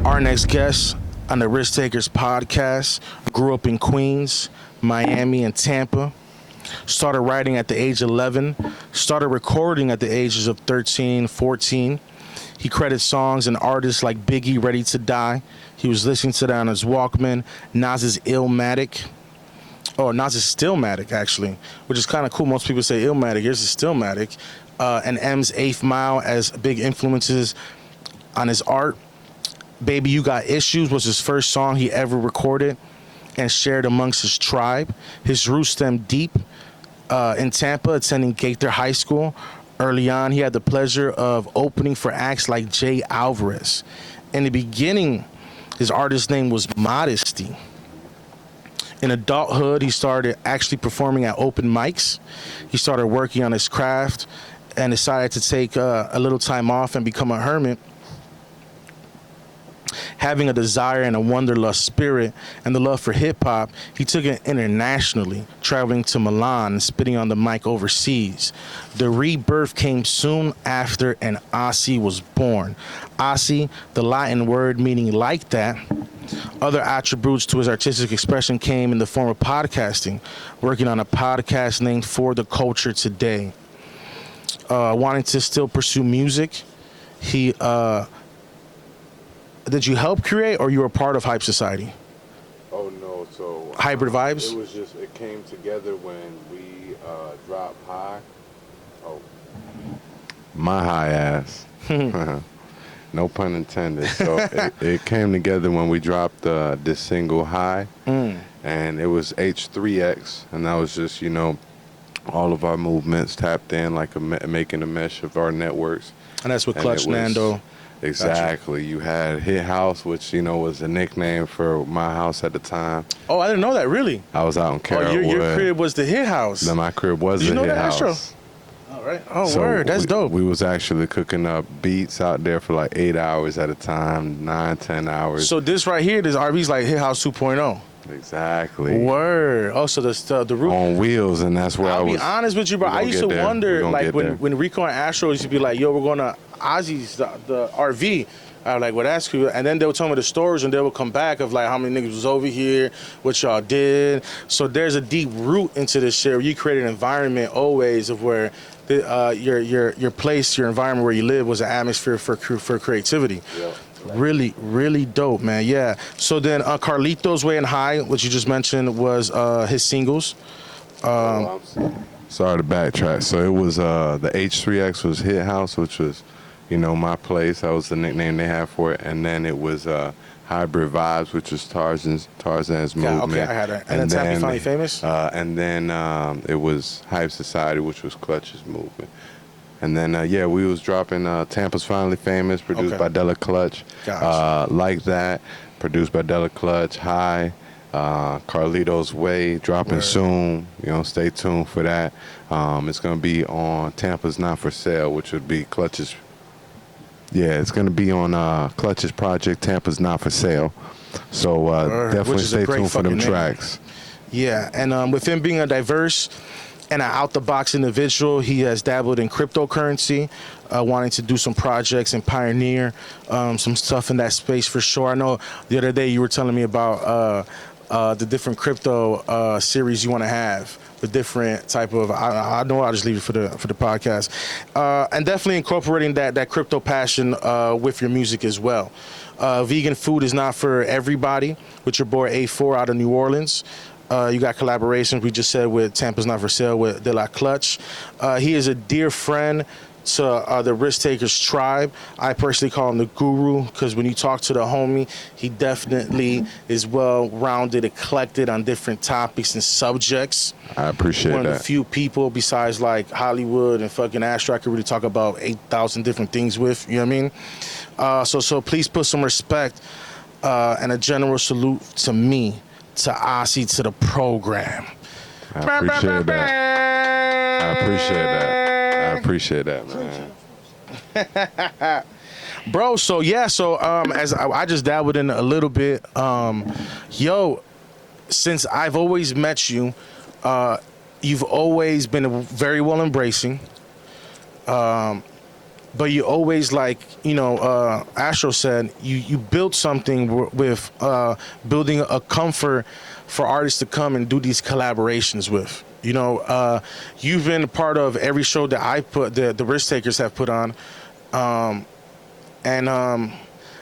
Our next guest on the Risk Takers Podcast grew up in Queens, Miami, and Tampa. Started writing at the age of 11. Started recording at the ages of 13, 14. He credits songs and artists like Biggie, Ready to Die. He was listening to that on his Walkman. Nas's Illmatic. Oh, Nas is Stillmatic, actually, which is kind of cool. Most people say Illmatic. Here's the Stillmatic. And M's 8th Mile as big influences on his art. Baby You Got Issues was his first song he ever recorded and shared amongst his tribe. His roots stem deep in Tampa, attending Gaither High School. Early on, he had the pleasure of opening for acts like Jay Alvarez. In the beginning, his artist name was Modesty. In adulthood, he started actually performing at open mics. He started working on his craft and decided to take a little time off and become a hermit. Having a desire and a wanderlust spirit and the love for hip-hop, he took it internationally, traveling to Milan and spitting on the mic overseas. The rebirth came soon after, and Asi was born. Asi, the Latin word meaning like that. Other attributes to his artistic expression came in the form of podcasting, working on a podcast named For the Culture Today. Wanting to still pursue music, he... Did you help create, or you were part of Hype Society? Oh no, so Hybrid Vibes? It came together when we dropped High. Oh, my high ass. No pun intended. So it came together when we dropped this single High, and it was H3X, and that was just all of our movements tapped in like making a mesh of our networks. And that's what Clutch Nando. Exactly. Gotcha. You had Hit House, which, was a nickname for my house at the time. Oh, I didn't know that, really. I was out in Carrollwood. Oh, your crib was the Hit House. No, my crib was the Hit House. Did you know that, Astro? All right. Oh, so word. That's dope. We was actually cooking up beats out there for like 8 hours at a time, 9, 10 hours. So this right here, this RV's like Hit House 2.0. Exactly. Word. Oh, so the roof on wheels, and that's where I'll be honest with you, bro. I used to wonder, like when Rico and Astro used to be like, "Yo, we're going to Ozzy's the RV." I was like, "Well, that's cool." And then they would tell me the stories, and they would come back of like how many niggas was over here, what y'all did. So there's a deep root into this shit. Where you create an environment always of where your place, your environment where you live was an atmosphere for creativity. Yeah. Really, really dope, man. Yeah. So then Carlito's Way and High, which you just mentioned, was his singles. Sorry to backtrack. So it was the H3X was Hit House, which was, my place. That was the nickname they had for it. And then it was Hybrid Vibes, which was Tarzan's movement. Yeah, okay, I had it. And then Happy Finally Famous? And then it was Hype Society, which was Clutch's movement. And then, we was dropping Tampa's Finally Famous, produced by Della Clutch. Gotcha. Like That, produced by Della Clutch. High, Carlito's Way, dropping soon. Stay tuned for that. It's going to be on Tampa's Not For Sale, which would be Clutch's. Yeah, it's going to be on Clutch's project, Tampa's Not For Sale. So definitely stay tuned for them tracks. Yeah, and with him being a diverse and an out-the-box individual, he has dabbled in cryptocurrency, wanting to do some projects and pioneer some stuff in that space for sure. I know the other day you were telling me about the different crypto series you want to have, the different type of. I know I'll just leave it for the podcast, and definitely incorporating that crypto passion with your music as well. Vegan food is not for everybody. With your boy Ep.4 out of New Orleans. You got collaborations, we just said, with Tampa's Not For Sale, with De La Clutch. He is a dear friend to the Risk Takers tribe. I personally call him the guru, because when you talk to the homie, he definitely is well-rounded, eclectic on different topics and subjects. I appreciate that. One of the few people besides like Hollywood and fucking Astro I could really talk about 8,000 different things with, you know what I mean? So please put some respect and a general salute to me, to Asi, to the program. I appreciate that. I appreciate that, man. Bro, so as I just dabbled in a little bit, since I've always met you, you've always been very well embracing. but you always, like, Astro said, you built something with building a comfort for artists to come and do these collaborations with. You've been a part of every show that I put, the Risk Takers have put on,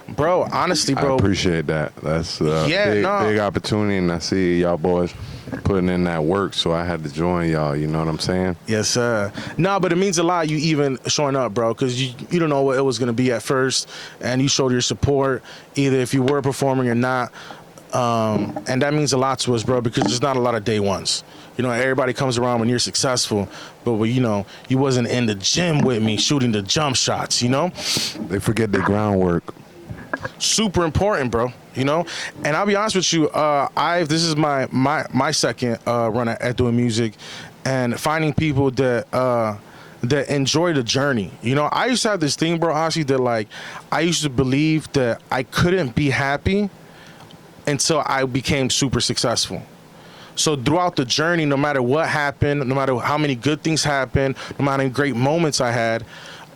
bro, honestly, bro, I appreciate that. That's a big opportunity, and I see y'all boys putting in that work, so I had to join y'all. You know what I'm saying? Yes, sir. No, but it means a lot you even showing up, bro, because you don't know what it was going to be at first, and you showed your support, either if you were performing or not. And that means a lot to us, bro, because there's not a lot of day ones. Everybody comes around when you're successful, but you wasn't in the gym with me shooting the jump shots, They forget the groundwork. Super important, bro. And I'll be honest with you, this is my second run at doing music, and finding people that enjoy the journey. I used to have this thing, bro, honestly, that, like, I used to believe that I couldn't be happy until I became super successful. So throughout the journey, no matter what happened, no matter how many good things happened, no matter how many great moments I had,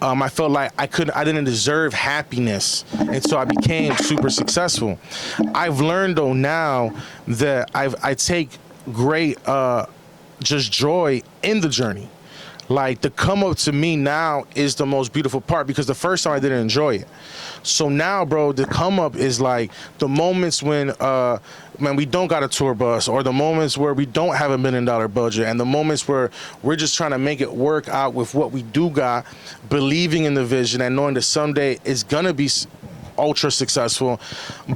I felt like I didn't deserve happiness, and so I became super successful. I've learned, though, now that I take great just joy in the journey. Like, the come up to me now is the most beautiful part, because the first time I didn't enjoy it. So now, bro, the come up is like the moments when we don't got a tour bus, or the moments where we don't have $1 million budget, and the moments where we're just trying to make it work out with what we do got, believing in the vision and knowing that someday it's gonna be ultra successful.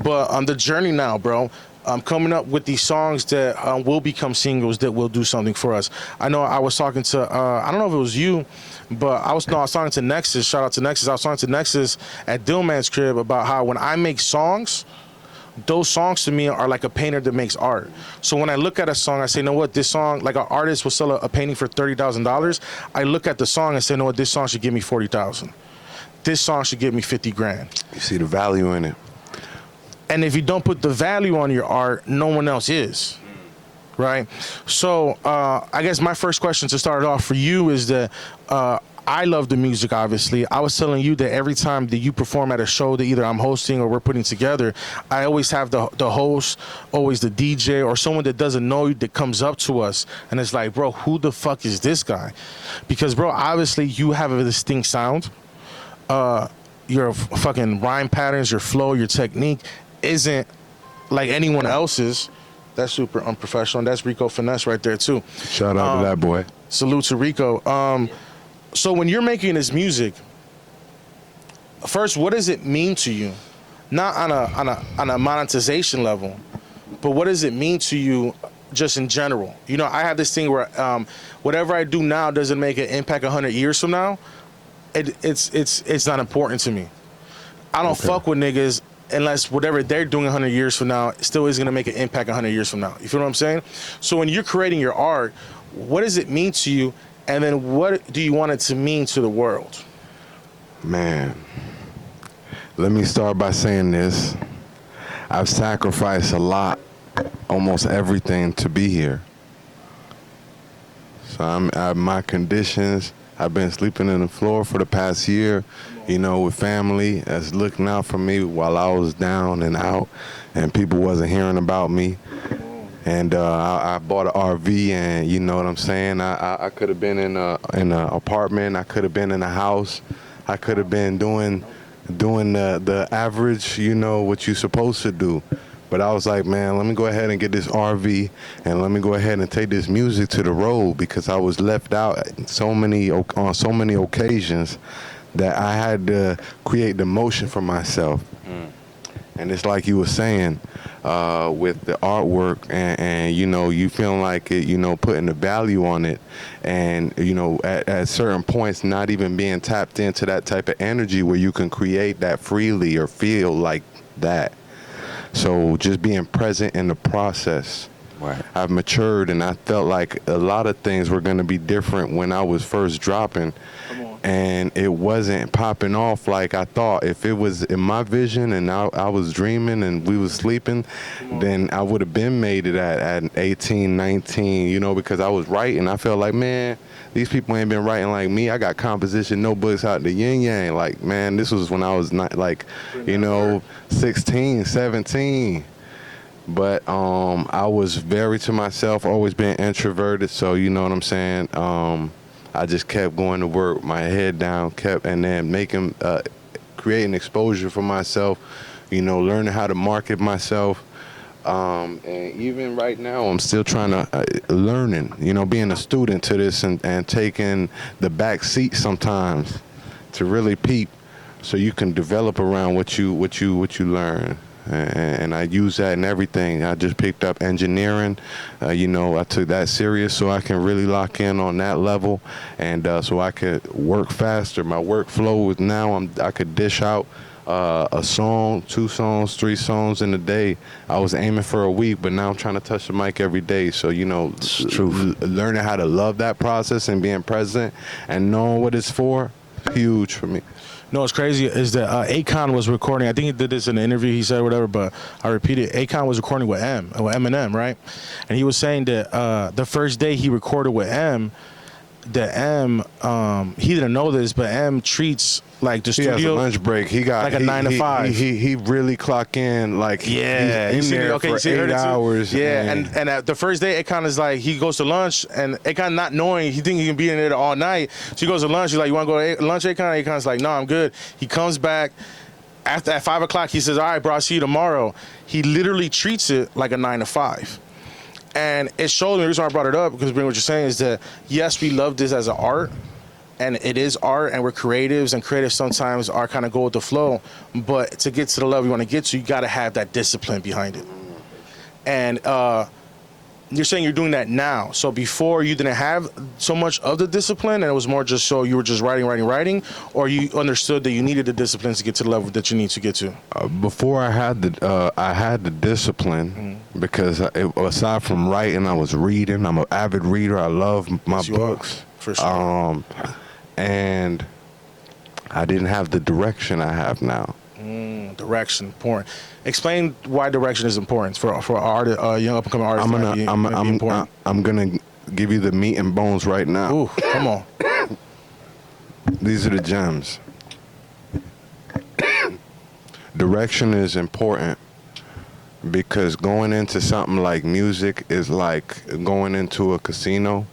But on the journey now, bro, I'm coming up with these songs that will become singles that will do something for us. I know I was talking to, I don't know if it was you, but I was talking to Nexus. Shout out to Nexus. I was talking to Nexus at Dillman's crib about how when I make songs, those songs to me are like a painter that makes art. So when I look at a song, I say, you know what, this song, like an artist will sell a painting for $30,000. I look at the song and say, you know what, this song should give me $40,000. This song should give me $50,000. You see the value in it. And if you don't put the value on your art, no one else is, right? So I guess my first question to start off for you is that I love the music, obviously. I was telling you that every time that you perform at a show that either I'm hosting or we're putting together, I always have the host, always the DJ, or someone that doesn't know you that comes up to us, and it's like, bro, who the fuck is this guy? Because, bro, obviously you have a distinct sound. Your fucking rhyme patterns, your flow, your technique isn't like anyone else's. That's super unprofessional. That's Rico Finesse right there too. Shout out to that boy. Salute to Rico. So when you're making this music, first, what does it mean to you? Not on a monetization level, but what does it mean to you just in general? I have this thing where whatever I do now doesn't make an impact 100 years from now. It's not important to me. I don't fuck with niggas unless whatever they're doing 100 years from now still is going to make an impact 100 years from now. You feel what I'm saying? So when you're creating your art, what does it mean to you? And then what do you want it to mean to the world? Man, let me start by saying this. I've sacrificed a lot, almost everything, to be here. So my conditions, I've been sleeping on the floor for the past year, with family that's looking out for me while I was down and out and people wasn't hearing about me. And I bought an RV, and you know what I'm saying? I could have been in an apartment. I could have been in a house. I could have been doing the average, what you're supposed to do. But I was like, man, let me go ahead and get this RV, and let me go ahead and take this music to the road, because I was left out on so many occasions that I had to create the motion for myself. And it's like you were saying, with the artwork and you feeling like it, putting the value on it, and at certain points not even being tapped into that type of energy where you can create that freely or feel like that. So just being present in the process. Right. I've matured, and I felt like a lot of things were going to be different when I was first dropping. and it wasn't popping off like I thought. If it was in my vision and I was dreaming and we was sleeping, then I would have been made it at 18, 19, you know, because I was writing. I felt like, man, these people ain't been writing like me. I got composition notebooks out the yin yang. Like, man, this was when I was not like, you know, 16, 17. But I was very to myself, always been introverted. So, you know what I'm saying? I just kept going to work, my head down, and then creating exposure for myself, you know, learning how to market myself. And even right now, I'm still trying to learning, you know, being a student to this and taking the back seat sometimes to really peep, so you can develop around what you learn. And I use that in everything. I just picked up engineering. You know, I took that serious so I can really lock in on that level, and so I could work faster. My workflow is now I could dish out a song, 2 songs, 3 songs in a day. I was aiming for a week, but now I'm trying to touch the mic every day. So, you know, learning how to love that process and being present and knowing what it's for, huge for me. No, what's crazy is that Akon was recording. I think he did this in an interview. He said whatever, but I repeat it. Akon was recording with Eminem, right? And he was saying that the first day he recorded with he didn't know this, but M treats like the studio. He has a lunch break. He got like a 9 to 5. He really clock in like he's in there for 8 hours. Yeah, and at the first day, Akon is like, he goes to lunch, and Akon not knowing, he think he can be in there all night. So he goes to lunch. He's like, you want to go to lunch, Akon? Akon's like, no, I'm good. He comes back. At 5 o'clock, he says, all right, bro, I'll see you tomorrow. He literally treats it like a 9 to 5. And it showed me, the reason why I brought it up, because what you're saying is that, yes, we love this as an art, and it is art, and we're creatives, and creatives sometimes are kind of go with the flow, but to get to the level you want to get to, you got to have that discipline behind it. And you're saying you're doing that now. So before, you didn't have so much of the discipline, and it was more just so you were just writing, or you understood that you needed the discipline to get to the level that you need to get to? Before I had the discipline, because aside from writing, I was reading. I'm an avid reader. I love my books. For sure. And I didn't have the direction I have now. Direction, important. Explain why direction is important for young up and coming artists. I'm gonna give you the meat and bones right now. Ooh, come on. These are the gems. Direction is important because going into something like music is like going into a casino,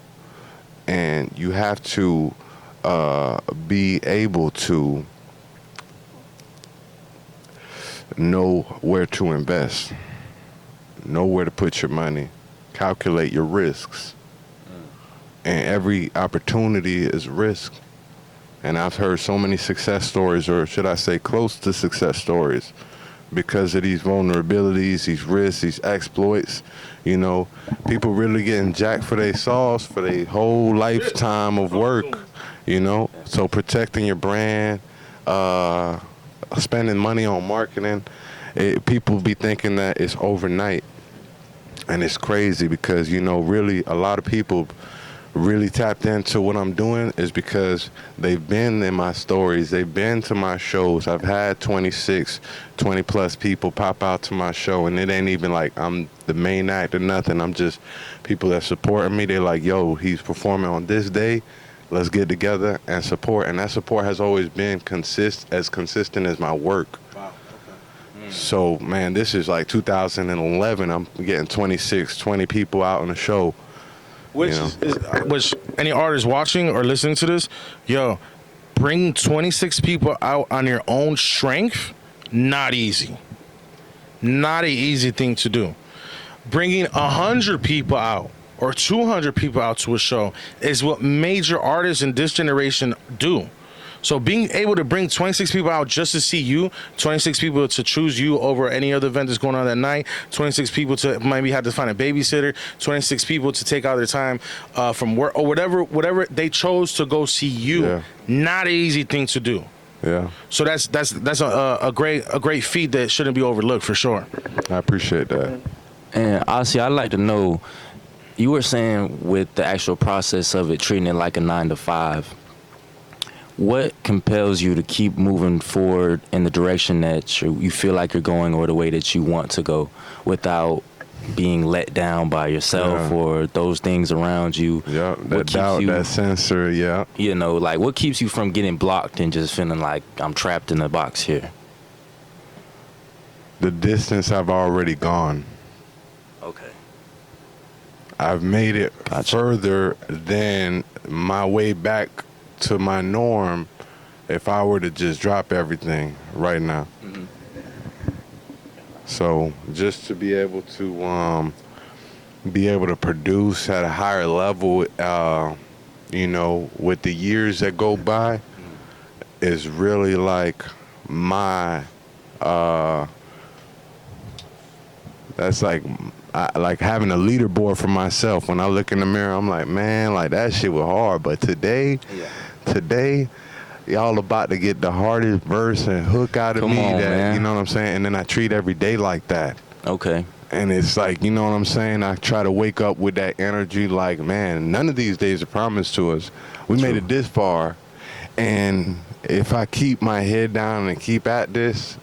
and you have to be able to know where to invest, know where to put your money, calculate your risks. And every opportunity is risk. And I've heard so many success stories, or should I say close to success stories, because of these vulnerabilities, these risks, these exploits. You know, people really getting jacked for their sauce for their whole lifetime of work, you know. So protecting your brand, spending money on marketing, people be thinking that it's overnight. And it's crazy because, you know, really a lot of people really tapped into what I'm doing is because they've been in my stories. They've been to my shows. I've had 20 plus people pop out to my show, and it ain't even like I'm the main act or nothing. I'm just people that supporting me. They're like, yo, he's performing on this day. Let's get together and support. And that support has always been as consistent as my work. Wow. Okay. So, man, this is like 2011. I'm getting 20 people out on the show. Which any artist watching or listening to this, yo, bringing 26 people out on your own strength, not easy. Not an easy thing to do. Bringing 100 people out or 200 people out to a show is what major artists in this generation do. So being able to bring 26 people out just to see you, 26 people to choose you over any other event that's going on that night, 26 people to maybe have to find a babysitter, 26 people to take out their time from work or whatever they chose to go see you, not an easy thing to do. Yeah. So that's a great feat that shouldn't be overlooked for sure. I appreciate that. And honestly, I'd like to know, you were saying with the actual process of it, treating it like a 9 to 5. what compels you to keep moving forward in the direction that you feel like you're going, or the way that you want to go, without being let down by yourself or those things around you? Yeah, that doubt, that censor, You know, like, what keeps you from getting blocked and just feeling like I'm trapped in a box here? The distance I've already gone. Okay. I've made it further than my way back to my norm if I were to just drop everything right now. Mm-hmm. So just to be able to produce at a higher level, you know, with the years that go by, is really like my, that's like having a leaderboard for myself. When I look in the mirror, I'm like, man, like that shit was hard. But today, y'all about to get the hardest verse and hook out of me. Man. You know what I'm saying? And then I treat every day like that. Okay. And it's like, you know what I'm saying? I try to wake up with that energy like, man, none of these days are promised to us. We made it this far. And if I keep my head down and keep at this,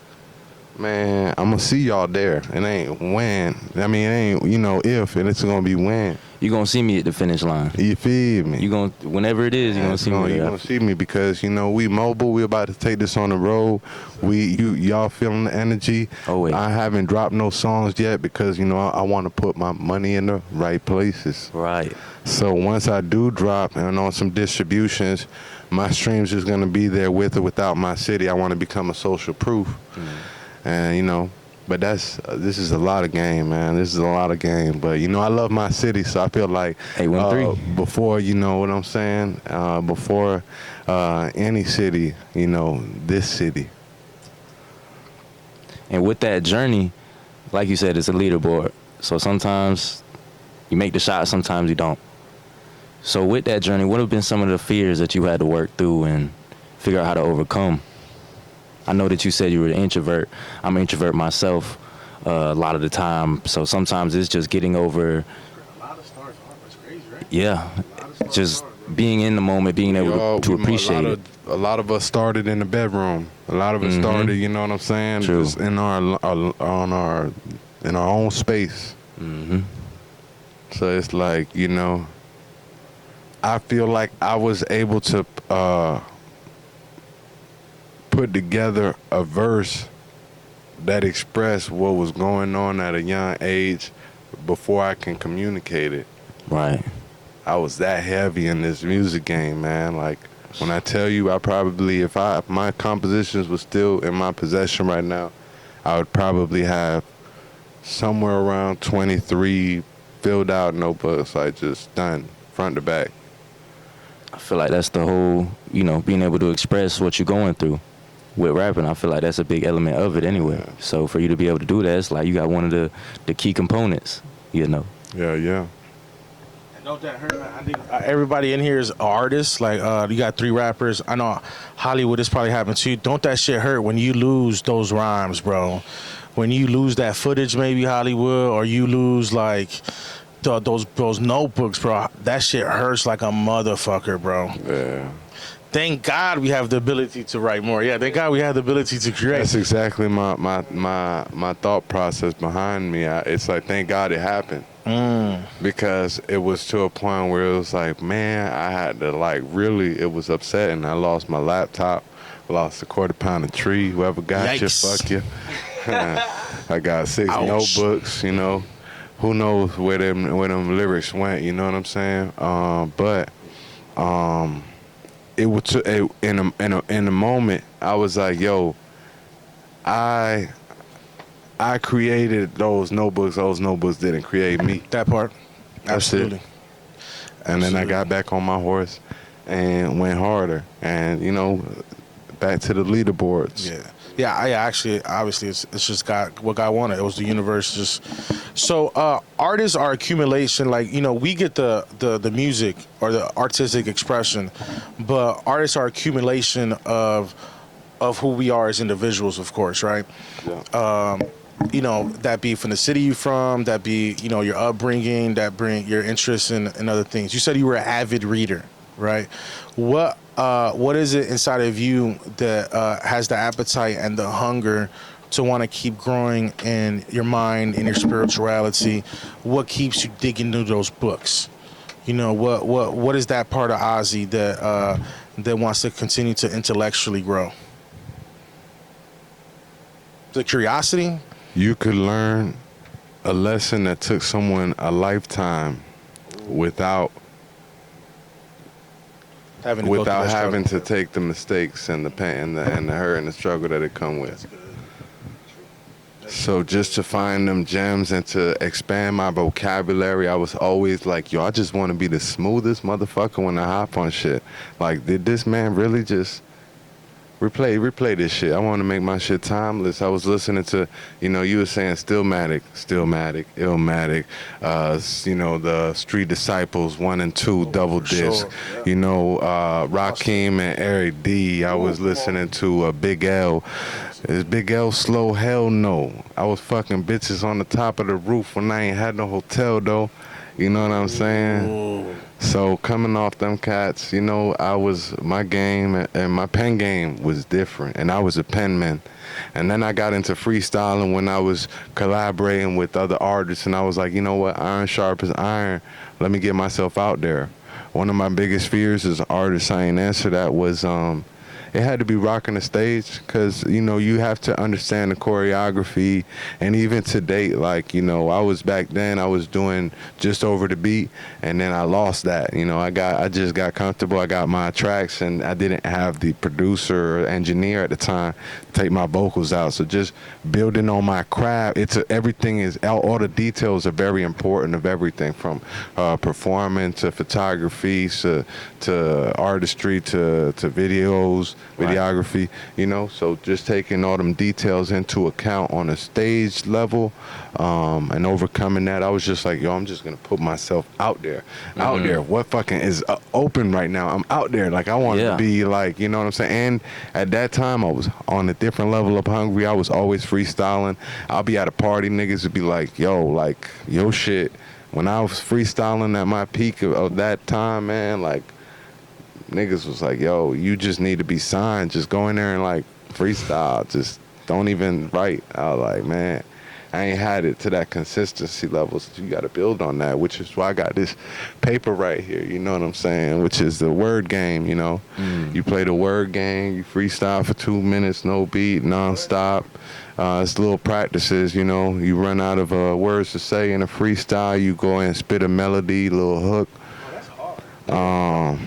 man, I'm going to see y'all there. It ain't when. I mean, it ain't, you know, if, and it's going to be when. You're going to see me at the finish line. You feel me? You going to, whenever it is, you're going to see me. You're going to see me because, you know, we mobile. We about to take this on the road. Y'all feeling the energy. Oh, wait. I haven't dropped no songs yet because, you know, I want to put my money in the right places. Right. So once I do drop and on some distributions, my streams is going to be there with or without my city. I want to become a social proof. And, you know, but this is a lot of game, man. This is a lot of game. But, you know, I love my city, so I feel like before, you know what I'm saying, before any city, you know, this city. And with that journey, like you said, it's a leaderboard. So sometimes you make the shot, sometimes you don't. So with that journey, what have been some of the fears that you had to work through and figure out how to overcome? I know that you said you were an introvert. I'm an introvert myself a lot of the time. So sometimes it's just getting over. A lot of stars are. That's crazy, right? Yeah. Just being in the moment, being able to appreciate it. A lot of us started in the bedroom. A lot of us started, you know what I'm saying? True. Just in our own space. Mm-hmm. So it's like, you know, I feel like I was able to put together a verse that expressed what was going on at a young age before I can communicate it. Right. I was that heavy in this music game, man. Like, when I tell you, I probably, if my compositions were still in my possession right now, I would probably have somewhere around 23 filled out notebooks, like just done front to back. I feel like that's the whole, you know, being able to express what you're going through with rapping. I feel like that's a big element of it anyway. Yeah. So for you to be able to do that, it's like you got one of the key components, you know. Yeah. And don't that hurt, man? I think everybody in here is artists. Like, you got 3 rappers. I know Hollywood, this probably happened to you. Don't that shit hurt when you lose those rhymes, bro? When you lose that footage, maybe, Hollywood, or you lose, like, those notebooks, bro. That shit hurts like a motherfucker, bro. Yeah. Thank God we have the ability to write more. Yeah, thank God we have the ability to create. That's exactly my thought process behind me. It's like, thank God it happened. Because it was to a point where it was like, man, I had to, like, really, it was upsetting. I lost my laptop, lost a quarter pound of tree. Whoever got Yikes. you, fuck you. I got 6 Ouch. notebooks, you know. Who knows where them lyrics went, you know what I'm saying? But it was in a moment. I was like, yo, I created those notebooks. Those notebooks didn't create me. That part, absolutely. And then I got back on my horse and went harder. And, you know, back to the leaderboards. Yeah. Actually, obviously, it's just what God wanted. It was the universe. Just so artists are accumulation. Like, you know, we get the music or the artistic expression, but artists are accumulation of who we are as individuals, of course, right? Yeah. You know, that be from the city you're from, that be, you know, your upbringing, that bring your interest in other things. You said you were an avid reader, right? What what is it inside of you that has the appetite and the hunger to want to keep growing in your mind, in your spirituality? What keeps you digging into those books? You know, what is that part of Ozzy that wants to continue to intellectually grow? The curiosity? You could learn a lesson that took someone a lifetime without Having to take the mistakes and the pain and the hurt and the struggle that it come with. So just to find them gems and to expand my vocabulary, I was always like, yo, I just want to be the smoothest motherfucker when I hop on shit. Like, did this man really just replay this shit? I want to make my shit timeless. I was listening to, you know, you were saying Stillmatic, Illmatic, you know, the Street Disciples 1 and 2 double disc, yeah. You know, Rakim and Eric D. I was listening to Big L. Is Big L slow? Hell no. I was fucking bitches on the top of the roof when I ain't had no hotel though. You know what I'm saying? Ooh. So coming off them cats, you know, my game and my pen game was different, and I was a penman. And then I got into freestyling when I was collaborating with other artists, and I was like, you know what, iron sharp as iron. Let me get myself out there. One of my biggest fears as an artist, I ain't answer that, was it had to be rocking the stage, because, you know, you have to understand the choreography. And even to date, like, you know, I was doing just over the beat, and then I lost that. You know, I just got comfortable. I got my tracks, and I didn't have the producer or engineer at the time take my vocals out. So just building on my craft, everything is, all the details are very important of everything, from performing to photography to artistry to videos, videography, you know. So just taking all them details into account on a stage level, and overcoming that, I was just like, yo, I'm just gonna put myself out there. Out there, what fucking is open right now? I'm out there. Like, I want to be like, you know what I'm saying? And at that time, I was on a different level of hungry. I was always freestyling. I'll be at a party, niggas would be like, yo shit. When I was freestyling at my peak of that time, man, like, niggas was like, yo, you just need to be signed. Just go in there and, like, freestyle. Just don't even write. I was like, man, I ain't had it to that consistency level. So you got to build on that, which is why I got this paper right here, you know what I'm saying, which is the word game, you know. You play the word game, you freestyle for 2 minutes, no beat, nonstop. It's little practices, you know. You run out of words to say in a freestyle, you go and spit a melody, little hook. Oh, that's hard.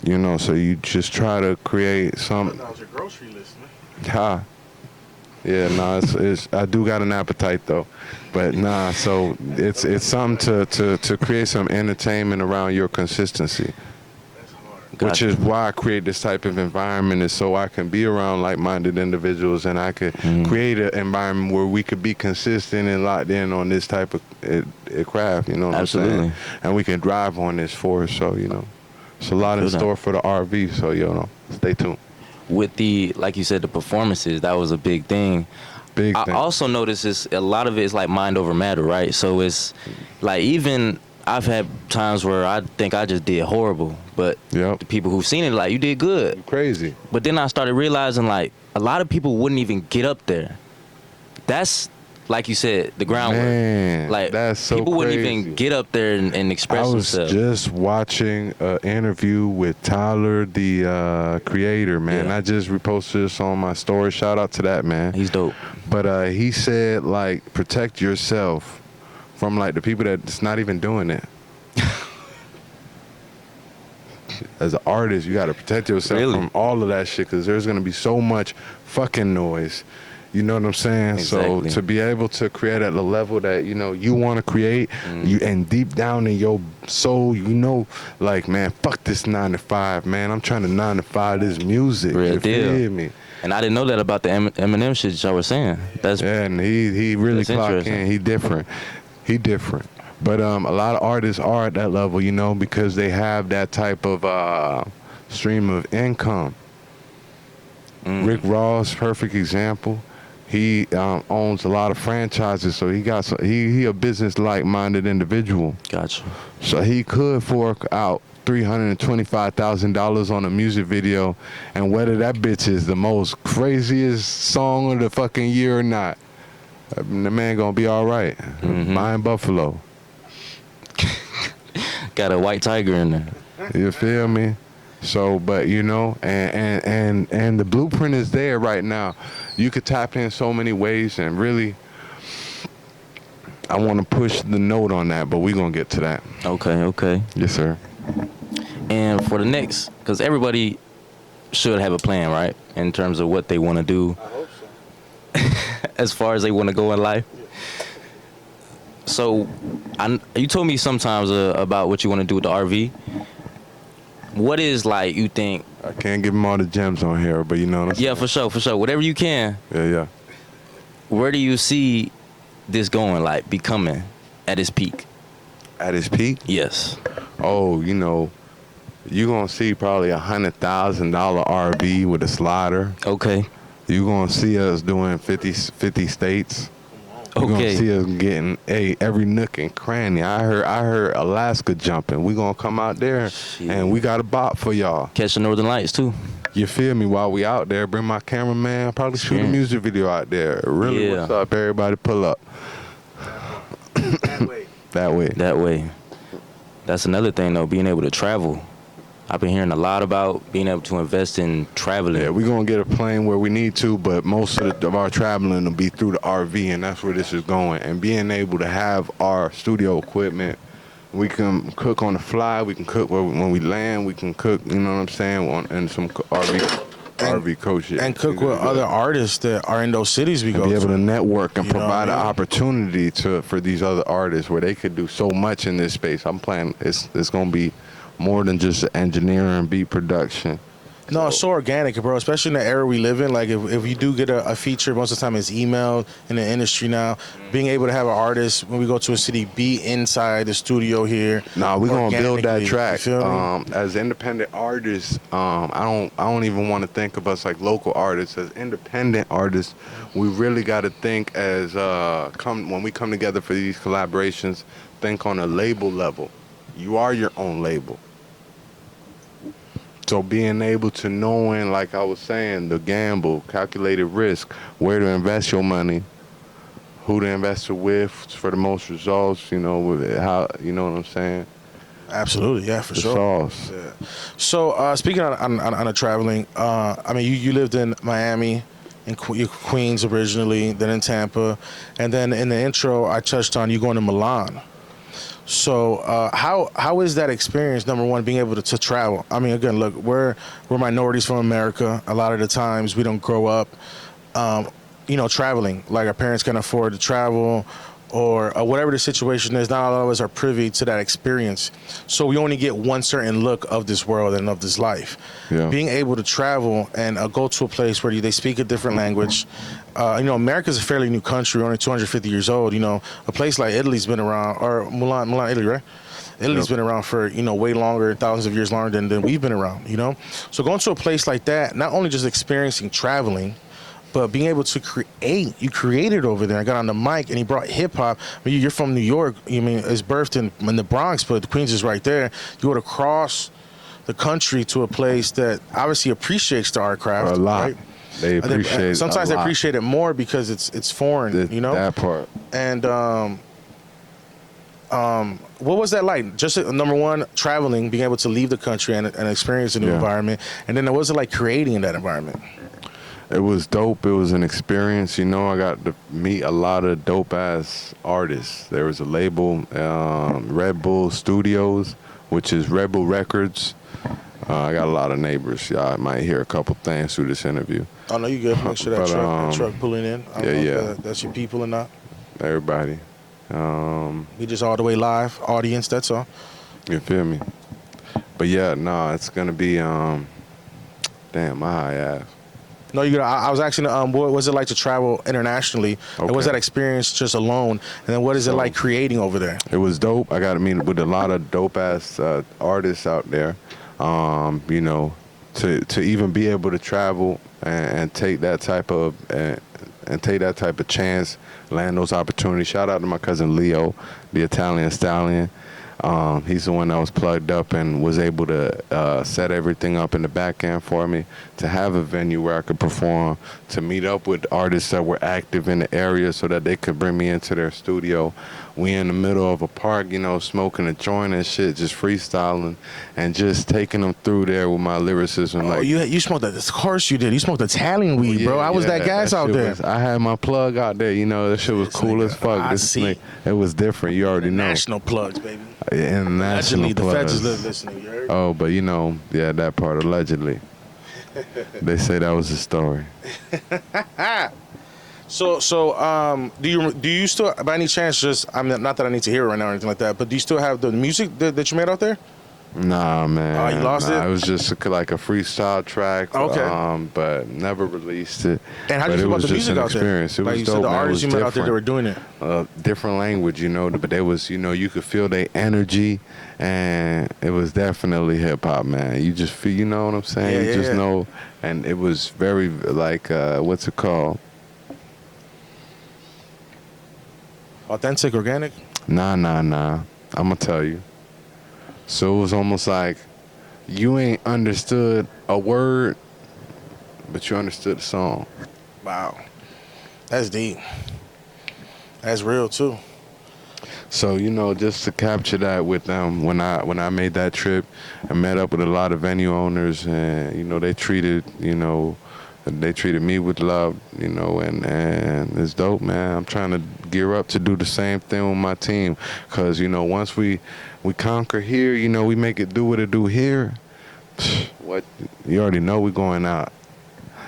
You know, so you just try to create something. That was your grocery list, man. Ha. Yeah, nah, it's I do got an appetite though, but nah. So it's something to create some entertainment around your consistency. Which is why I create this type of environment, is so I can be around like-minded individuals, and I could create an environment where we could be consistent and locked in on this type of craft, you know what I'm saying? And we can drive on this force, so, you know. It's a lot in store for the RV, so, you know, stay tuned. With the, like you said, the performances, that was a big thing. I also noticed a lot of it is like mind over matter, right? So it's like, even I've had times where I think I just did horrible, but the people who've seen it, like, you did good. You're crazy. But then I started realizing, like, a lot of people wouldn't even get up there. That's, like you said, the groundwork. Man, like, that's so people wouldn't crazy. even get up there and express themselves. I was just watching an interview with Tyler, the creator, man. Yeah. I just reposted this on my story. Shout out to that, man. He's dope. But he said, like, protect yourself from, like, the people that's not even doing it. As an artist, you got to protect yourself from all of that shit, because there's going to be so much fucking noise. You know what I'm saying? Exactly. So to be able to create at the level that, you know, you want to create, you, and deep down in your soul, you know, like, man, fuck this 9 to 5, man. I'm trying to 9 to 5 this music. Real you deal. feel me? And I didn't know that about the Eminem shit y'all were saying. That's and he really clocked interesting. in. He different. But a lot of artists are at that level, you know, because they have that type of stream of income. Rick Ross, perfect example. He owns a lot of franchises, so he a business-like minded individual. Gotcha. So he could fork out $325,000 on a music video, and whether that bitch is the most craziest song of the fucking year or not, the man gonna be all right. Buying Buffalo. Got a white tiger in there. You feel me? So, but you know, and the blueprint is there right now. You could tap in so many ways, and really, I want to push the note on that, but we're gonna get to that. Okay. Yes, sir. And for the next, because everybody should have a plan, right, in terms of what they want to do. I hope so. As far as they want to go in life. So, you told me sometimes about what you want to do with the RV. What is, like, you think? I can't give him all the gems on here, but you know what I'm saying? Yeah, for sure. Whatever you can. Yeah. Where do you see this going, like, becoming at its peak? At his peak? Yes. Oh, you know, you're going to see probably $100,000 RV with a slider. Okay. You're going to see us doing 50 states. You're going to see us getting every nook and cranny. I heard Alaska jumping. We're going to come out there, and we got a bot for y'all. Catch the Northern Lights, too. You feel me? While we out there, bring my cameraman, probably shoot a music video out there. Really, what's up? Everybody pull up. That way. That's another thing, though, being able to travel. I've been hearing a lot about being able to invest in traveling. Yeah, we're going to get a plane where we need to, but most of our traveling will be through the RV, and that's where this is going. And being able to have our studio equipment, we can cook on the fly, we can cook when we land, we can cook, you know what I'm saying, in some RV coaches. And cook with other artists that are in those cities we go to. Be able to network and provide an opportunity for these other artists where they could do so much in this space. I'm planning, it's going to be more than just engineering, beat production. No, it's so organic, bro, especially in the era we live in. Like, if you do get a feature, most of the time it's emailed in the industry now. Being able to have an artist, when we go to a city, be inside the studio here. Nah, we're going to build that track. You feel me? As independent artists, I don't even want to think of us like local artists. As independent artists, we really got to think as, when we come together for these collaborations, think on a label level. You are your own label. So being able to knowing, like I was saying, the gamble, calculated risk, where to invest your money, who to invest it with for the most results, you know, with it, how, you know what I'm saying? Absolutely, yeah, for sure. Sauce. Yeah. So speaking on the traveling, I mean, you lived in Miami, in Queens originally, then in Tampa, and then in the intro I touched on you going to Milan. So how is that experience, number one, being able to travel? I mean, again, look, we're minorities from America. A lot of the times we don't grow up, traveling. Like, our parents can afford to travel, or whatever the situation is. Not all of us are privy to that experience. So we only get one certain look of this world and of this life. Yeah. Being able to travel and go to a place where they speak a different language. America's a fairly new country, only 250 years old. You know, a place like Italy's been around, or Milan, Italy, right? Italy's been around for, way longer, thousands of years longer than we've been around, So going to a place like that, not only just experiencing traveling, but being able to create. You created over there. I got on the mic, and he brought hip-hop. I mean, you're from New York. It's birthed in the Bronx, but Queens is right there. You go across the country to a place that obviously appreciates the art craft. A lot. Right? They appreciate it. Sometimes they appreciate it more because it's foreign, That part. And what was that like? Just number one, traveling, being able to leave the country and experience a new environment. And then what was it like creating in that environment? It was dope. It was an experience. I got to meet a lot of dope-ass artists. There was a label, Red Bull Studios, which is Red Bull Records. I got a lot of neighbors. Y'all might hear a couple things through this interview. Oh, no, you good. Make sure that truck pulling in. I don't know if that's your people or not. Everybody. We just all the way live, audience, that's all. You feel me? But yeah, it's going to be, damn, my high ass. No, I was asking, what was it like to travel internationally? Okay. And was that experience just alone? And then what is it like creating over there? It was dope. I got to meet with a lot of dope-ass artists out there. To even be able to travel and take that type of and take that type of chance, land those opportunities. Shout out to my cousin Leo, the Italian stallion. He's the one that was plugged up and was able to set everything up in the back end for me, to have a venue where I could perform, to meet up with artists that were active in the area so that they could bring me into their studio. We in the middle of a park, you know, smoking a joint and shit, just freestyling and just taking them through there with my lyricism. Oh, you smoked that? Of course you did. You smoked Italian weed, bro. I was that gas out there. I had my plug out there, you know. That shit was cool as fuck. It was different. You already know. National plugs, baby. International allegedly, plugs. the feds is listening. You heard? Oh, but you know, yeah, that part allegedly. They say that was a story. So, do you still, by any chance, not that I need to hear it right now or anything like that, but do you still have the music that you made out there? Nah, man. Oh, you lost it? It was just like a freestyle track. Okay. But never released it. And how did you feel about the music out there? It like was you dope, said, the man. artists you met out there, they were doing it. Different language, you know, but they was, you know, you could feel their energy, and it was definitely hip hop, man. You just feel, you know what I'm saying? Yeah, you just know, and it was very like, what's it called? Authentic, organic? Nah. I'm gonna tell you. So it was almost like you ain't understood a word, but you understood the song. Wow. That's deep. That's real, too. So, you know, just to capture that with them, when I made that trip, I met up with a lot of venue owners, and, you know, they treated me with love, you know, and it's dope, man. I'm trying to gear up to do the same thing with my team, because, you know, once we conquer here, you know, we make it do what it do here. What you already know, we're going out.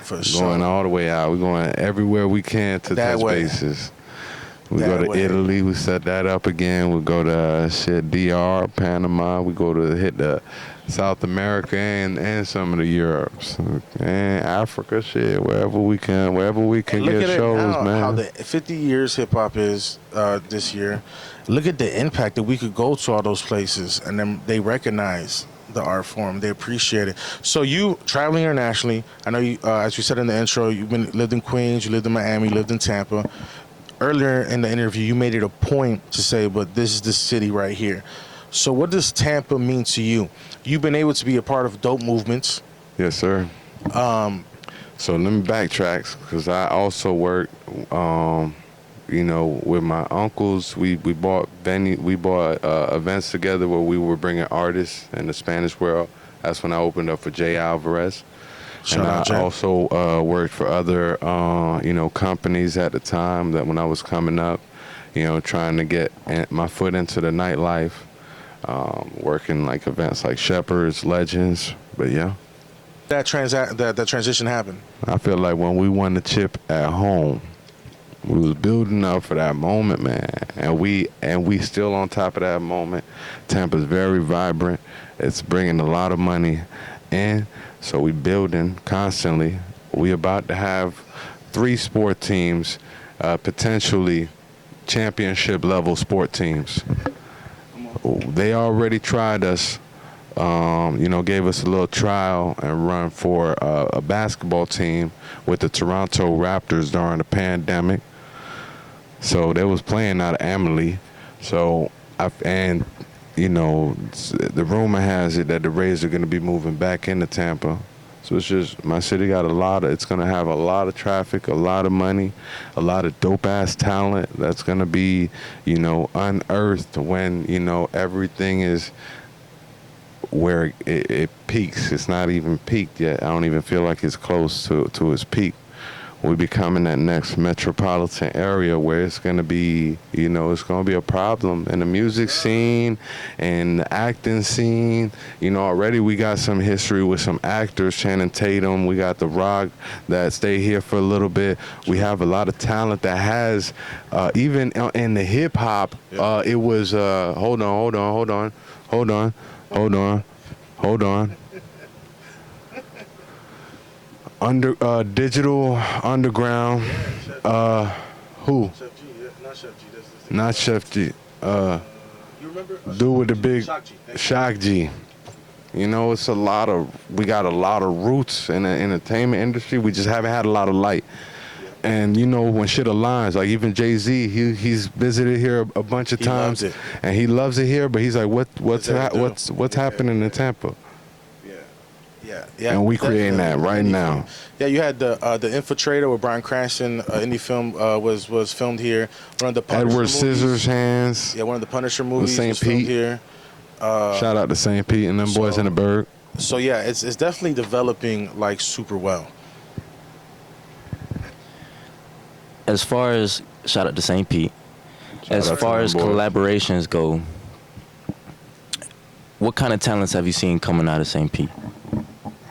For sure. Going all the way out. We're going everywhere we can to touch bases. We go to Italy. We set that up again. We go to DR, Panama. We go to hit the South America and some of the Europes and Africa, wherever we can get shows, man. How the 50 years hip hop is this year. Look at the impact that we could go to all those places, and then they recognize the art form. They appreciate it. So you traveling internationally. I know you, as you said in the intro, lived in Queens, you lived in Miami, you lived in Tampa. Earlier in the interview, you made it a point to say, but this is the city right here. So what does Tampa mean to you? You've been able to be a part of dope movements. Yes, sir. So let me backtrack, because I also work, you know, with my uncles. We bought events together where we were bringing artists in the Spanish world. That's when I opened up for Jay Alvarez. And I also worked for other, you know, companies at the time that when I was coming up, you know, trying to get my foot into the nightlife, working like events like Shepherds, Legends, but yeah. That transition happened. I feel like when we won the chip at home, we was building up for that moment, man, and we still on top of that moment. Tampa's very vibrant. It's bringing a lot of money in. So we building constantly. We about to have 3 sport teams, potentially championship level sport teams. They already tried us, you know, gave us a little trial and run for a basketball team with the Toronto Raptors during the pandemic. So they was playing out of Amalie. So you know, the rumor has it that the Rays are going to be moving back into Tampa. So it's just, my city got it's going to have a lot of traffic, a lot of money, a lot of dope-ass talent that's going to be, you know, unearthed when, you know, everything is where it peaks. It's not even peaked yet. I don't even feel like it's close to its peak. We're becoming that next metropolitan area where it's going to be, you know, it's going to be a problem in the music scene and the acting scene. You know, already we got some history with some actors, Channing Tatum. We got The Rock that stayed here for a little bit. We have a lot of talent that has, even in the hip hop, it was, hold on. Digital Underground, who? Chef G, not Chef G. Not Chef G. You remember? Dude with the big Shock G. You know, we got a lot of roots in the entertainment industry. We just haven't had a lot of light. And you know, when shit aligns, like even Jay-Z, he's visited here a bunch of times, and he loves it here. But he's like, what's happening in Tampa? Yeah. And we creating that right now. Yeah, you had the Infiltrator with Bryan Cranston, indie film was filmed here. One of the Punisher Edward movies. Scissorhands. Yeah, one of the Punisher movies St. was filmed Pete. here. Shout out to St. Pete and them boys in the Berg. So yeah, it's definitely developing like super well. As far as shout out to St. Pete, as far as collaborations go, what kind of talents have you seen coming out of St. Pete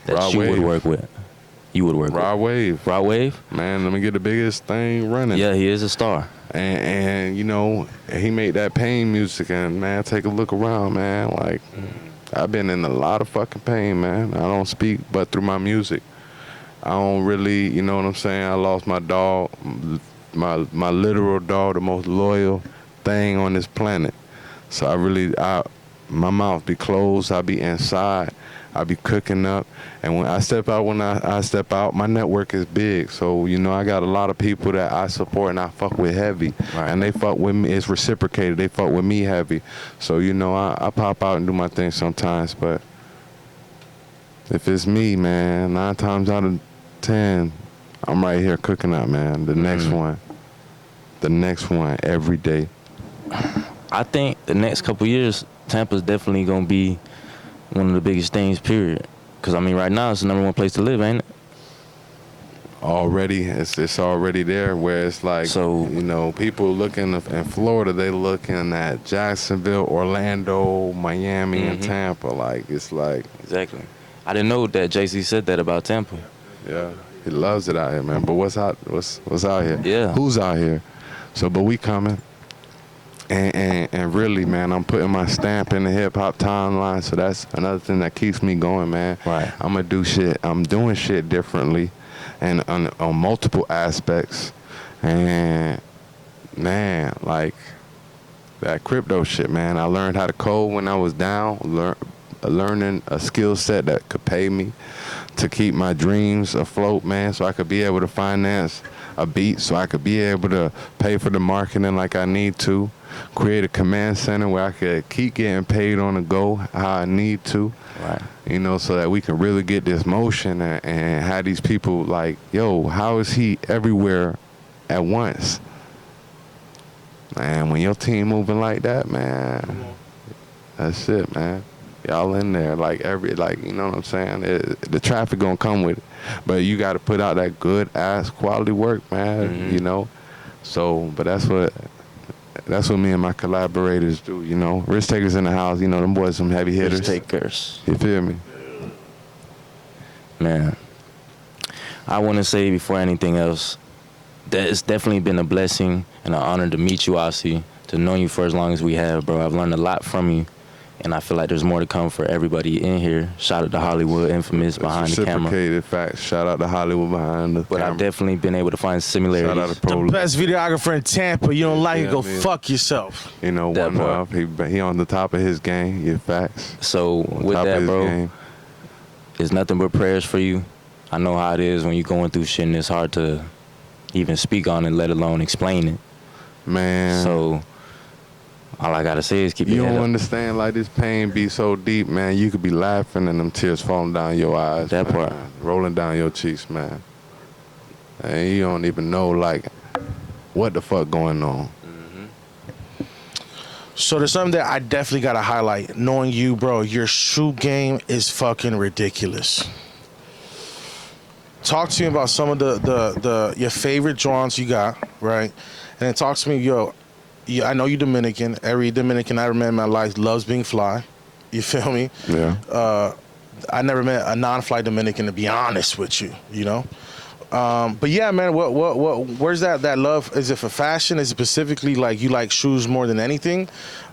that Rod you Wave. would work with? You would work Rod with Wave. Rod Wave? Man, let me get the biggest thing running. Yeah, he is a star. And you know, he made that pain music, and man, take a look around, man. Like, I've been in a lot of fucking pain, man. I don't speak but through my music. I don't really, you know what I'm saying? I lost my dog, my literal dog, the most loyal thing on this planet. So my mouth be closed, I be inside, I be cooking up. And when I step out, my network is big. So, you know, I got a lot of people that I support and I fuck with heavy. Right. And they fuck with me, it's reciprocated. They fuck with me heavy. So, you know, I pop out and do my thing sometimes, but if it's me, man, 9 times out of 10, I'm right here cooking up, man. The next one every day. I think the next couple years, Tampa's definitely going to be one of the biggest things, period. Because, I mean, right now, it's the number one place to live, ain't it? Already, it's already there, where it's like, so, you know, people looking in Florida, they looking at Jacksonville, Orlando, Miami, and Tampa. Like, it's like... Exactly. I didn't know that Jay-Z said that about Tampa. Yeah, he loves it out here, man. But what's out here? Yeah. Who's out here? So, but we coming. And really, man, I'm putting my stamp in the hip-hop timeline, so that's another thing that keeps me going, man. Right. I'm going to do shit. I'm doing shit differently and on multiple aspects. And, man, like, that crypto shit, man. I learned how to code when I was down, learning a skill set that could pay me to keep my dreams afloat, man, so I could be able to finance a beat, so I could be able to pay for the marketing like I need to, create a command center where I could keep getting paid on the go how I need to, Right. you know, so that we can really get this motion and have these people like, yo, how is he everywhere at once? Man, when your team moving like that, man, that's it, man. Y'all in there, like, you know what I'm saying? The traffic gonna come with it. But you gotta put out that good ass quality work, man, you know? So, but that's what me and my collaborators do, you know? Risk takers in the house, you know, them boys some heavy hitters. Risk takers. You feel me? Man, I want to say before anything else that it's definitely been a blessing and an honor to meet you, Aussie, to know you for as long as we have, bro. I've learned a lot from you. And I feel like there's more to come for everybody in here. Shout out to Hollywood, infamous behind the camera. Reciprocated facts. Shout out to Hollywood behind the camera. But I've definitely been able to find similarities. Shout out to Pro. The best videographer in Tampa. You don't like it, go man. fuck yourself. You know, That one part. off. He on the top of his game. Yeah, facts. So On with top of that, his bro, game. it's nothing but prayers for you. I know how it is when you're going through shit and it's hard to even speak on it, let alone explain it. Man. So all I gotta say is keep You your head don't up. understand, like, this pain be so deep, man. You could be laughing and them tears falling down your eyes. That man. part. Rolling down your cheeks, man. And you don't even know, like, what the fuck going on. So there's something that I definitely gotta highlight. Knowing you, bro, your shoe game is fucking ridiculous. Talk to me about some of the your favorite drawings you got, right? And then talk to me, yo. Yeah, I know you're Dominican. Every Dominican I remember in my life loves being fly. You feel me? Yeah. I never met a non-fly Dominican, to be honest with you. You know. But yeah, man. Where's that love? Is it for fashion? Is it specifically like you like shoes more than anything?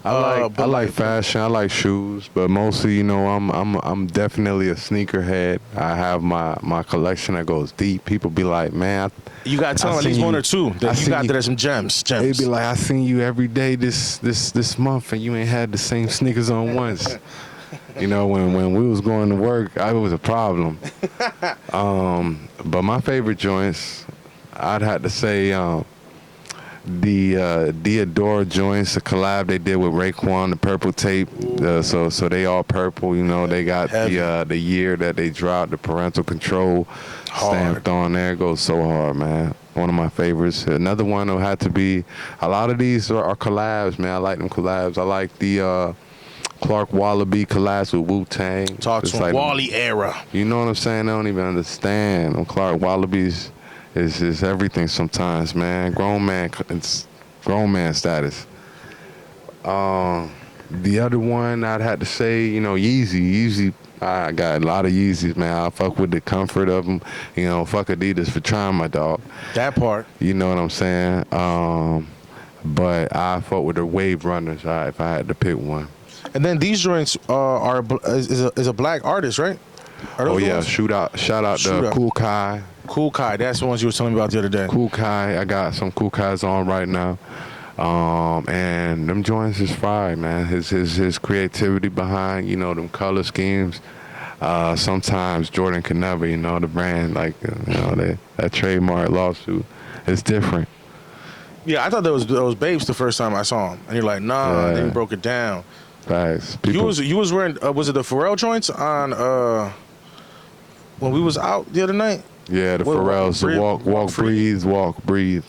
I like fashion. I like shoes, but mostly, you know, I'm definitely a sneakerhead. I have my collection that goes deep. People be like, man, you got to tell them at least one or two that you got that are some gems. They'd be like, I seen you every day this month, and you ain't had the same sneakers on once. You know, when we was going to work, it was a problem. But my favorite joints, I'd have to say the Diadora joints, the collab they did with Raekwon, the purple tape. So they all purple. You know, they got the year that they dropped, the parental control stamped on there. It goes so hard, man. One of my favorites. Another one will have to be. A lot of these are collabs, man. I like them collabs. I like the Clark Wallaby collabs with Wu-Tang. Talk to like Wally era. You know what I'm saying? I don't even understand. Them Clark Wallabies is everything sometimes, man. Grown man status. The other one I'd have to say, you know, Yeezy. I got a lot of Yeezys, man. I fuck with the comfort of them. You know, fuck Adidas for trying, my dog. That part. You know what I'm saying? But I fuck with the Wave Runners if I had to pick one. And then these joints is a black artist, right? Oh yeah, shout out to Cool Kai. Cool Kai, that's the ones you were telling me about the other day. Cool Kai, I got some Cool Kais on right now. And them joints is fire, man. His creativity behind, you know, them color schemes. Sometimes Jordan can never, you know, the brand, like, you know, that trademark lawsuit. It's different. Yeah, I thought that was Babes the first time I saw him. And you're like, nah, and then you broke it down. Facts. You was wearing, was it the Pharrell joints on, when we was out the other night? Yeah, the Pharrell's, the walk, breathe. Walk, breathe.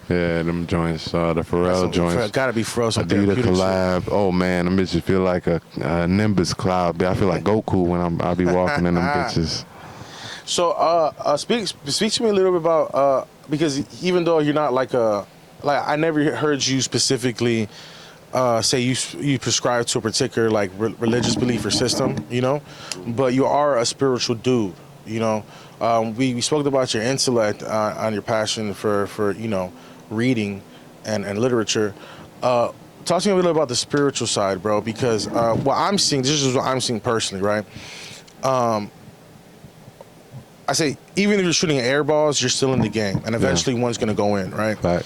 Yeah, them joints, the Pharrell joints. Gotta be Pharrell. Some Adidas collab. Oh man, them bitches feel like a Nimbus cloud. I feel like Goku when I be walking in them bitches. So, speak to me a little bit about because even though you're not like I never heard you specifically say you prescribe to a particular like religious belief or system, you know, but you are a spiritual dude, you know. We spoke about your intellect on your passion for you know, reading and literature. Talk to me a little about the spiritual side, bro, because what I'm seeing, this is what I'm seeing personally, right? I say, even if you're shooting air balls, you're still in the game, and eventually one's gonna go in, right? Right.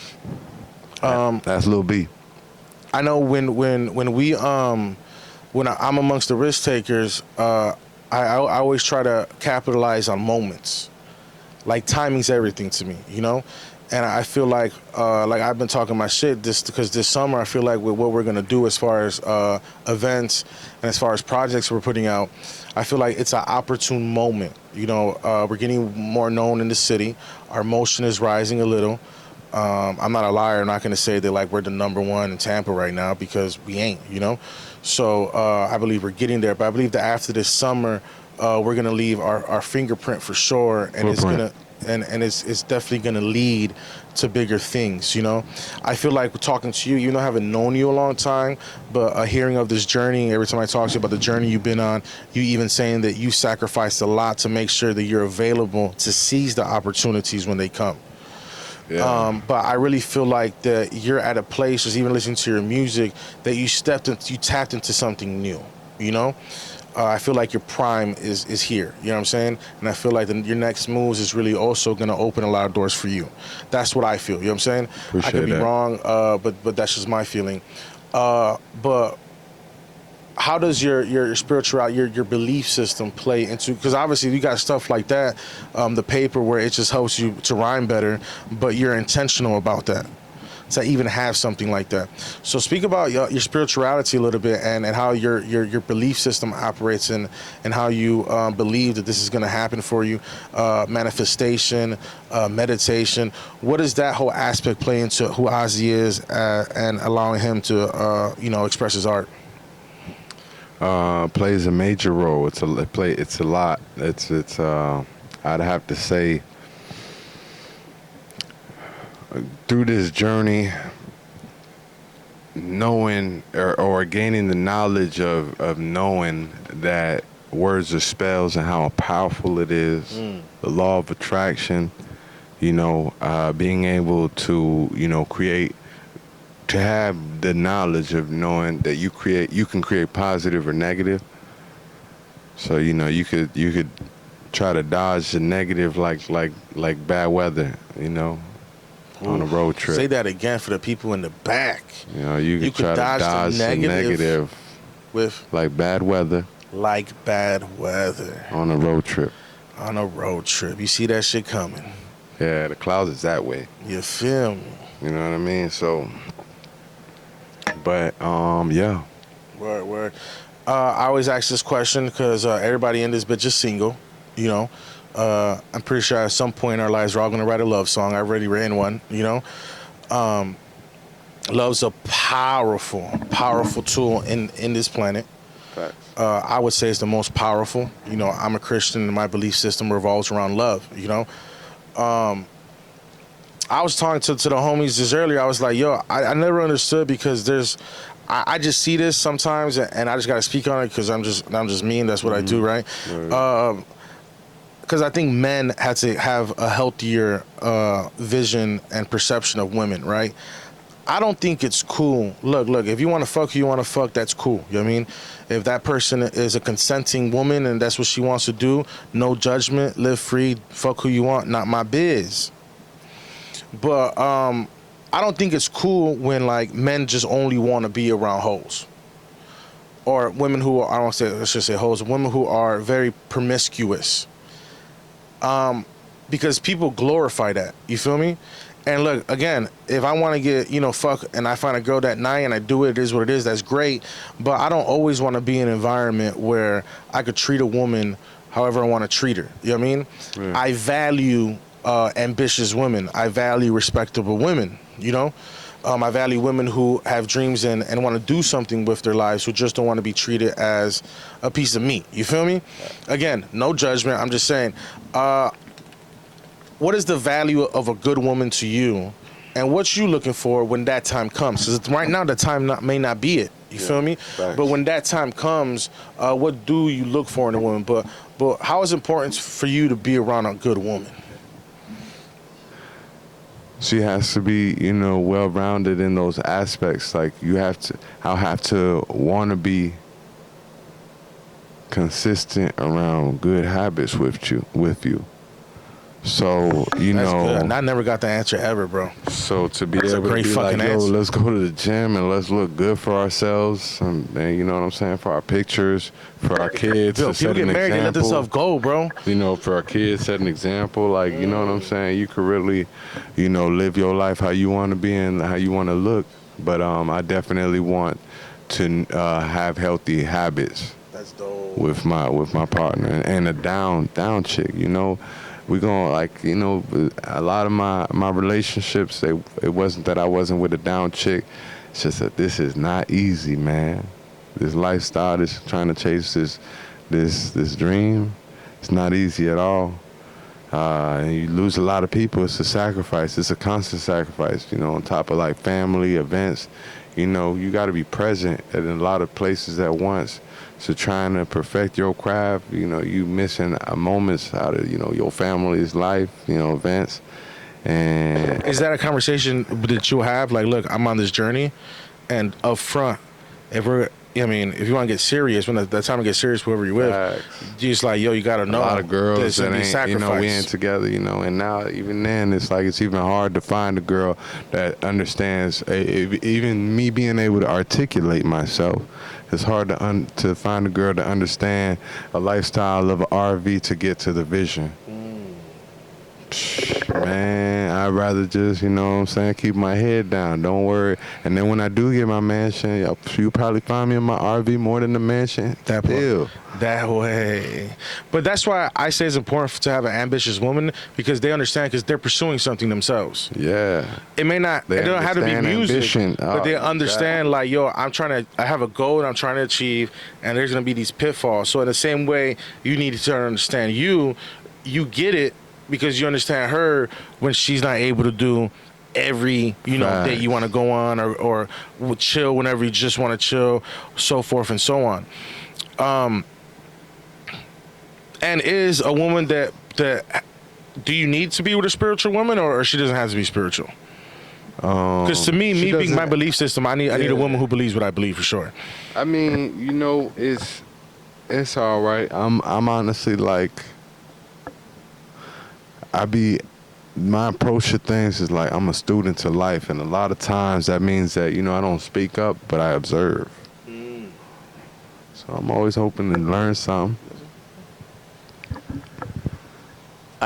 That's Lil B. I know when I'm amongst the risk takers, I always try to capitalize on moments. Like timing's everything to me, you know? And I feel like I've been talking my shit because this summer I feel like with what we're gonna do as far as events and as far as projects we're putting out, I feel like it's an opportune moment. You know, we're getting more known in the city. Our motion is rising a little. I'm not a liar. I'm not gonna say that like we're the number one in Tampa right now because we ain't, you know? So I believe we're getting there, but I believe that after this summer, we're gonna leave our fingerprint for sure, and it's gonna it's definitely gonna lead to bigger things. You know, I feel like talking to you, even though I haven't known you a long time, but hearing of this journey, every time I talk to you about the journey you've been on, you even saying that you sacrificed a lot to make sure that you're available to seize the opportunities when they come. Yeah. But I really feel like that you're at a place, just even listening to your music, that you tapped into something new, you know? I feel like your prime is here, you know what I'm saying? And I feel like your next moves is really also going to open a lot of doors for you. That's what I feel, you know what I'm saying? Appreciate I could be that. wrong, but that's just my feeling. But how does your spirituality, your belief system play into, because obviously you got stuff like that, the paper where it just helps you to rhyme better, but you're intentional about that, to even have something like that. So speak about your spirituality a little bit and how your belief system operates and how you believe that this is going to happen for you, manifestation, meditation. What does that whole aspect play into who Ozzy is and allowing him to express his art? Plays a major role. It's a lot. It's I'd have to say, through this journey, knowing or gaining the knowledge of knowing that words are spells and how powerful it is, the law of attraction, being able to, create, to have the knowledge of knowing that you can create positive or negative. So, you could try to dodge the negative like bad weather, on a road trip. Say that again for the people in the back. You could try to dodge the negative with like bad weather. Like bad weather. On a road trip. On a road trip. You see that shit coming. Yeah, the closet's that way. You feel me? You know what I mean? So, but yeah. Word. I always ask this question because everybody in this bitch is single. You know, I'm pretty sure at some point in our lives we're all gonna write a love song. I've already written one. You know, love's a powerful tool in this planet. Facts. I would say it's the most powerful. You know, I'm a Christian and my belief system revolves around love, you know. I was talking to the homies just earlier. I was like, yo, I never understood because I just see this sometimes and I just got to speak on it because I'm just me and that's what I do, right? Because I think men had to have a healthier vision and perception of women, right? I don't think it's cool. Look, if you want to fuck who you want to fuck, that's cool. You know what I mean? If that person is a consenting woman and that's what she wants to do, no judgment, live free, fuck who you want, not my biz. But I don't think it's cool when like men just only want to be around hoes. Or women who are, let's just say hoes, women who are very promiscuous. Because people glorify that. You feel me? And look, again, if I want to get, you know, fuck, and I find a girl that night and I do it, it is what it is, that's great. But I don't always want to be in an environment where I could treat a woman however I want to treat her. You know what I mean? Yeah. I value ambitious women. I value respectable women, you know? I value women who have dreams and want to do something with their lives, who just don't want to be treated as a piece of meat. You feel me? Again, no judgment. I'm just saying, what is the value of a good woman to you, and what you looking for when that time comes? Because right now the time may not be it. You feel me? Thanks. But when that time comes, what do you look for in a woman? But how is it important for you to be around a good woman? She has to be, you know, well-rounded in those aspects. Like I'll have to want to be consistent around good habits with you. So, you That's know. Good. And I never got the answer ever, bro. So to be able to be like, yo, let's go to the gym and let's look good for ourselves. And you know what I'm saying? For our pictures, for our kids. Yo, people get married, they let themselves go, bro. You know, for our kids, set an example. Like, you know what I'm saying? You could really, you know, live your life how you want to be and how you want to look. But I definitely want to have healthy habits. That's dope. With my partner and a down chick, you know. We gonna, like, you know, a lot of my relationships, it wasn't that I wasn't with a down chick. It's just that this is not easy, man. This lifestyle, this trying to chase this dream, it's not easy at all. And you lose a lot of people. It's a sacrifice. It's a constant sacrifice, you know, on top of like family events. You know, you got to be present at a lot of places at once. So trying to perfect your craft, you know, you missing moments out of, you know, your family's life, you know, events. And is that a conversation that you'll have? Like, look, I'm on this journey, and up front, if you want to get serious, when the time to get serious, whoever you're with, you just like, yo, you got to know. A lot of girls that ain't, you know, we ain't together, you know, and now even then, it's like it's even hard to find a girl that understands, even me being able to articulate myself. It's hard to find a girl to understand a lifestyle of an RV to get to the vision. Man, I'd rather just, you know what I'm saying, keep my head down. Don't worry. And then when I do get my mansion, you'll probably find me in my RV more than the mansion. That way. But that's why I say it's important to have an ambitious woman, because they understand, because they're pursuing something themselves. Yeah. It may not, it don't have to be music, ambition. But they understand, like, yo, I have a goal that I'm trying to achieve, and there's going to be these pitfalls. So in the same way, you need to understand you get it, because you understand her when she's not able to do every, you know, date you want to go on, or chill whenever you just want to chill, so forth and so on. And is a woman that do you need to be with a spiritual woman, or she doesn't have to be spiritual? Because to me being my belief system, I need a woman who believes what I believe, for sure. I mean, you know, it's all right. I'm honestly like, my approach to things is like, I'm a student to life, and a lot of times that means that, you know, I don't speak up, but I observe. So I'm always hoping to learn something.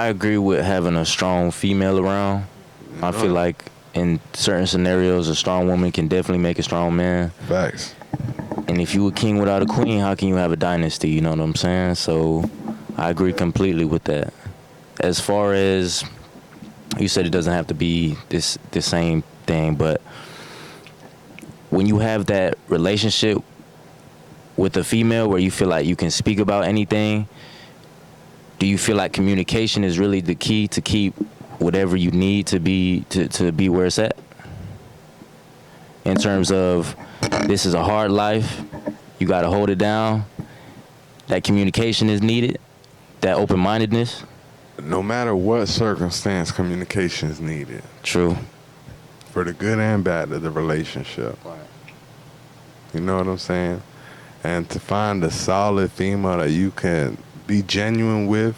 I agree with having a strong female around. I feel like in certain scenarios, a strong woman can definitely make a strong man. Facts. And if you a king without a queen, how can you have a dynasty? You know what I'm saying? So I agree completely with that. As far as you said, it doesn't have to be the same thing, but when you have that relationship with a female where you feel like you can speak about anything, do you feel like communication is really the key to keep whatever you need to be where it's at? In terms of, this is a hard life, you got to hold it down, that communication is needed, that open-mindedness. No matter what circumstance, communication is needed. True. For the good and bad of the relationship. You know what I'm saying? And to find a solid female that you can be genuine with,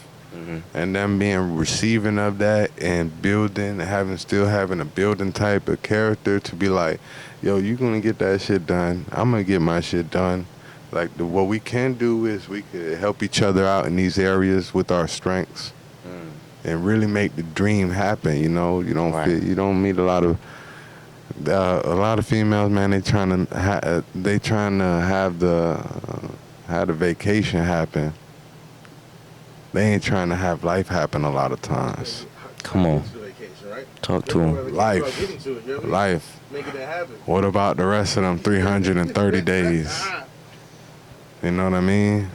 and them being receiving of that and building, still having a building type of character to be like, yo, you gonna get that shit done, I'm gonna get my shit done. Like, what we can do is we could help each other out in these areas with our strengths and really make the dream happen. You know, you don't meet a lot of females, man. They trying to have the vacation happen. They ain't trying to have life happen a lot of times. Come on. Talk to him. Life. What about the rest of them 330 days? You know what I mean?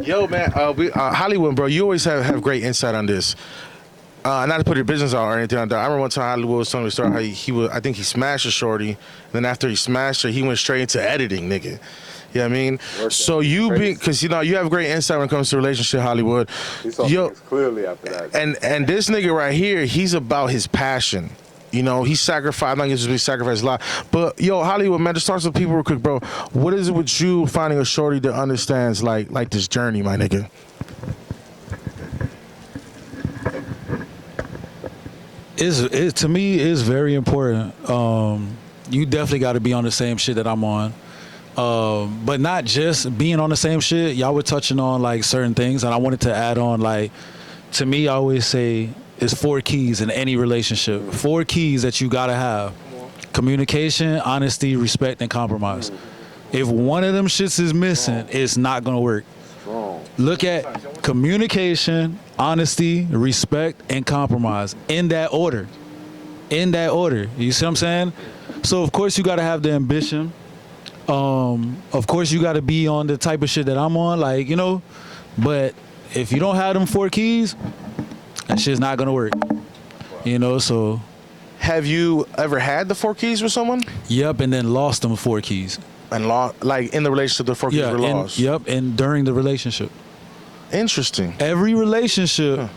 Yo, man, Hollywood, bro, you always have great insight on this. Not to put your business out or anything like that. I remember one time Hollywood was telling me a story how I think he smashed a shorty, and then after he smashed her, he went straight into editing, nigga. You know what I mean? So because you have great insight when it comes to relationship, Hollywood. He saw things clearly after that. And this nigga right here, he's about his passion. You know, he sacrificed. I'm not going to sacrifice a lot. But, yo, Hollywood, man, just talk to people real quick, bro. What is it with you finding a shorty that understands, like this journey, my nigga? To me, it's very important. You definitely got to be on the same shit that I'm on. But not just being on the same shit. Y'all were touching on like certain things, and I wanted to add on, like, to me, I always say it's 4 keys in any relationship. 4 keys that you gotta have: communication, honesty, respect, and compromise. If one of them shits is missing, it's not gonna work. Look at communication, honesty, respect, and compromise in that order. You see what I'm saying? So of course you gotta have the ambition. Of course you gotta be on the type of shit that I'm on, like, you know, but if you don't have them 4 keys, that shit's not gonna work. You know, so. Have you ever had the 4 keys with someone? Yep, and then lost them 4 keys. And like in the relationship, the 4 keys were lost? Yep, and during the relationship. Interesting. Every relationship,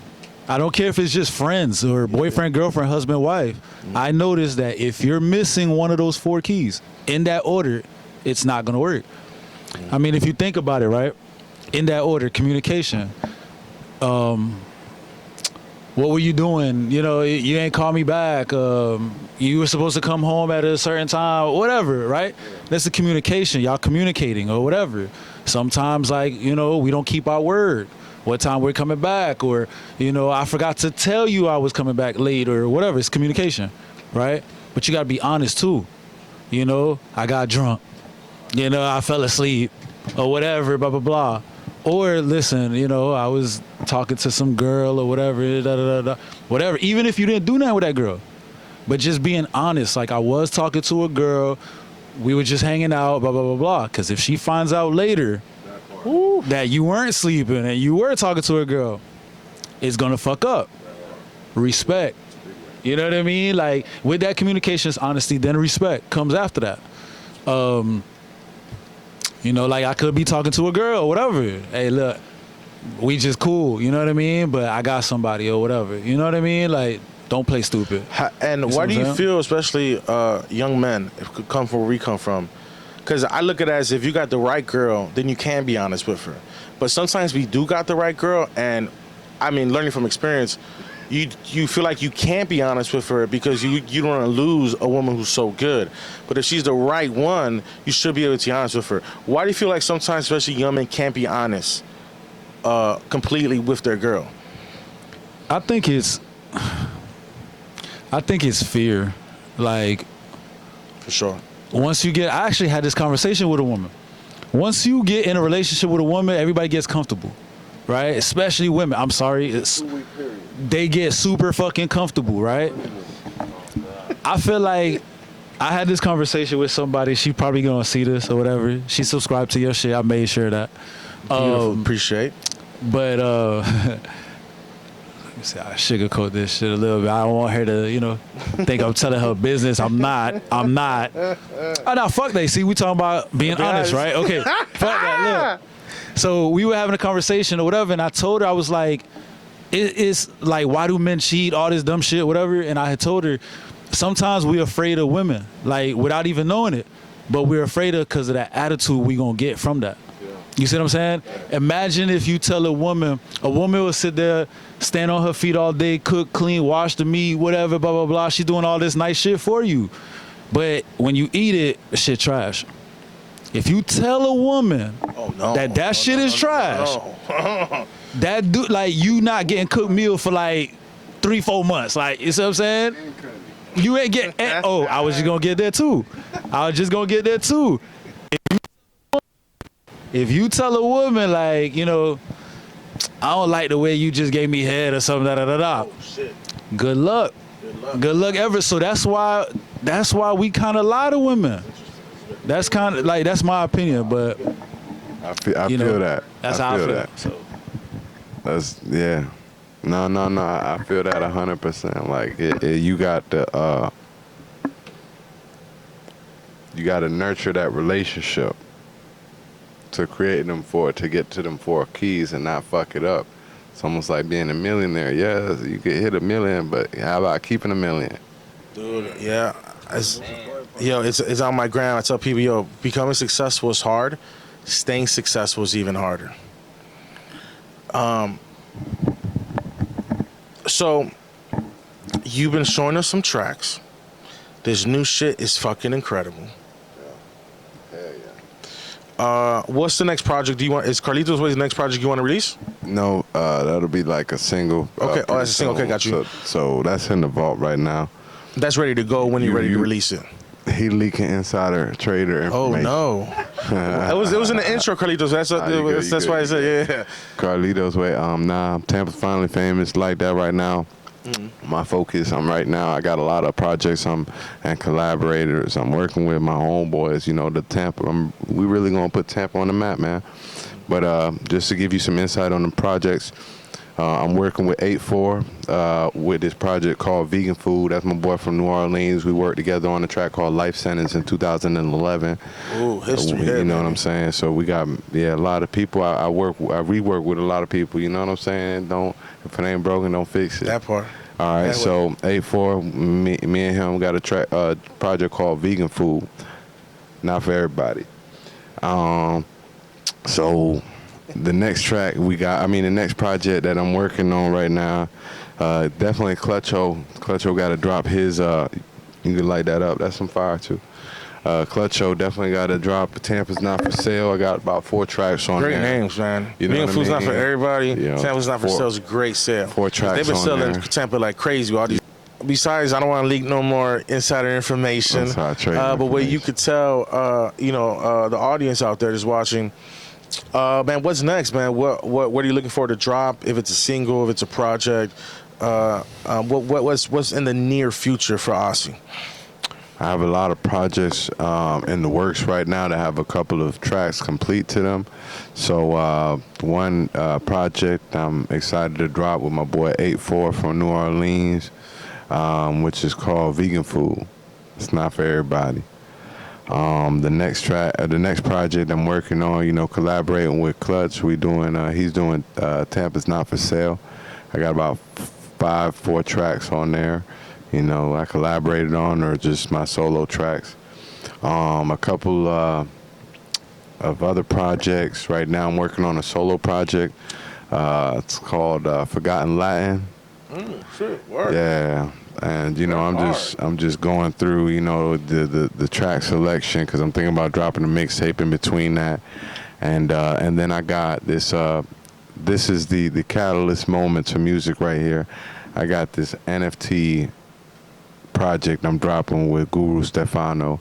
I don't care if it's just friends or boyfriend, girlfriend, husband, wife, I noticed that if you're missing one of those 4 keys in that order, it's not gonna work. I mean, if you think about it, right? In that order, communication. What were you doing? You know, you ain't call me back. You were supposed to come home at a certain time, whatever, right? That's the communication. Y'all communicating or whatever. Sometimes, like, you know, we don't keep our word. What time we're coming back, or, you know, I forgot to tell you I was coming back late or whatever. It's communication, right? But you got to be honest too. You know, I got drunk. You know, I fell asleep or whatever, blah, blah, blah. Or listen, you know, I was talking to some girl or whatever, whatever. Even if you didn't do nothing with that girl, but just being honest, like, I was talking to a girl, we were just hanging out, blah, blah, blah, blah. Because if she finds out later that you weren't sleeping and you were talking to a girl, it's going to fuck up. Respect. You know what I mean? Like, with that communication, honesty, then respect comes after that. You know, like, I could be talking to a girl or whatever. Hey, look, we just cool, you know what I mean? But I got somebody or whatever. You know what I mean? Like, don't play stupid. And why do you feel, especially young men, come from where we come from? Because I look at it as, if you got the right girl, then you can be honest with her. But sometimes we do got the right girl, and, I mean, learning from experience, you feel like you can't be honest with her because you don't want to lose a woman who's so good. But if she's the right one, you should be able to be honest with her. Why do you feel like sometimes, especially young men, can't be honest completely with their girl? I think it's fear. Like, For sure. once you get, I actually had this conversation with a woman. Once you get in a relationship with a woman, everybody gets comfortable, right? Especially women. I'm sorry. They get super fucking comfortable, right? I feel like I had this conversation with somebody. She probably gonna see this or whatever. She subscribed to your shit. I made sure of that. Beautiful. Appreciate. But let me see, I sugarcoat this shit a little bit. I don't want her to, think I'm telling her business. I'm not. Oh, no, fuck that. See, we talking about being honest, right? Okay, fuck that. Look. So we were having a conversation or whatever, and I told her, I was like, it's like, why do men cheat, all this dumb shit, whatever. And I had told her, sometimes we're afraid of women, like, without even knowing it. But we're afraid of because of that attitude we going to get from that. You see what I'm saying? Imagine if you tell a woman will sit there, stand on her feet all day, cook, clean, wash the meat, whatever, blah, blah, blah. She's doing all this nice shit for you. But when you eat it, shit trash. If you tell a woman that shit is trash, that dude, like, you not getting cooked meal for like 3-4 months. Like, you see what I'm saying? You ain't getting, I was just going to get there too. If you tell a woman, like, I don't like the way you just gave me head or something, Oh, shit. Good luck ever. So that's why we kind of lie to women. That's kind of like, that's my opinion, but I feel that. That's how I feel. That. So that's, yeah. No. I feel that 100%. Like, you got to nurture that relationship to get to them 4 keys and not fuck it up. It's almost like being a millionaire. Yeah, you could hit $1 million, but how about keeping $1 million? Dude, yeah. It's on my gram. I tell people, becoming successful is hard. Staying successful is even harder. So, you've been showing us some tracks. This new shit is fucking incredible. What's the next project is Carlito's Way's next project you want to release? No, that'll be like a single. Okay, that's a single. Okay, got you. So that's in the vault right now. That's ready to go when you're ready to release it. He leaking insider trader information. Oh no! it was in the intro, Carlitos. That's why I said yeah. Carlito's Way. Tampa's finally famous like that right now. My focus, I got a lot of projects and collaborators. I'm working with my homeboys, the Tampa. We really gonna put Tampa on the map, man. But just to give you some insight on the projects, I'm working with Ep.4 with this project called Vegan Food. That's my boy from New Orleans. We worked together on a track called Life Sentence in 2011. Ooh, history. You know what I'm saying? So we got a lot of people. I rework with a lot of people. You know what I'm saying? If it ain't broken, don't fix it. That part. All right. So Ep.4, me and him got a project called Vegan Food. Not for everybody. So the next track the next project that I'm working on right now, definitely Clutcho. Clutcho got to drop his. You can light that up. That's some fire too. Clutcho definitely got to drop. Tampa's Not For Sale. I got about 4 tracks on there. Great names, man. You know Vegan Food's not for everybody. Yeah. Tampa's Not For Sale is a great sale. 4 tracks. They've been selling there. Tampa like crazy. All these. Besides, I don't want to leak no more insider information. But what you could tell, the audience out there that's watching, man, what's next, man? What are you looking for to drop? If it's a single, if it's a project, what's in the near future for Aussie? I have a lot of projects in the works right now that have a couple of tracks complete to them. So one project I'm excited to drop with my boy Ep.4 from New Orleans, which is called Vegan Food. It's not for everybody. The next project I'm working on, collaborating with Clutch. He's doing Tampa's Not For Sale. I got about 4 tracks on there. I collaborated on, or just my solo tracks. A couple of other projects. Right now I'm working on a solo project. It's called Forgotten Latin. Shit, work. Yeah. And I'm just going through the track selection, because I'm thinking about dropping a mixtape in between that, and then I got this this is the catalyst moment to music right here. I got this NFT project I'm dropping with Guru Stefano,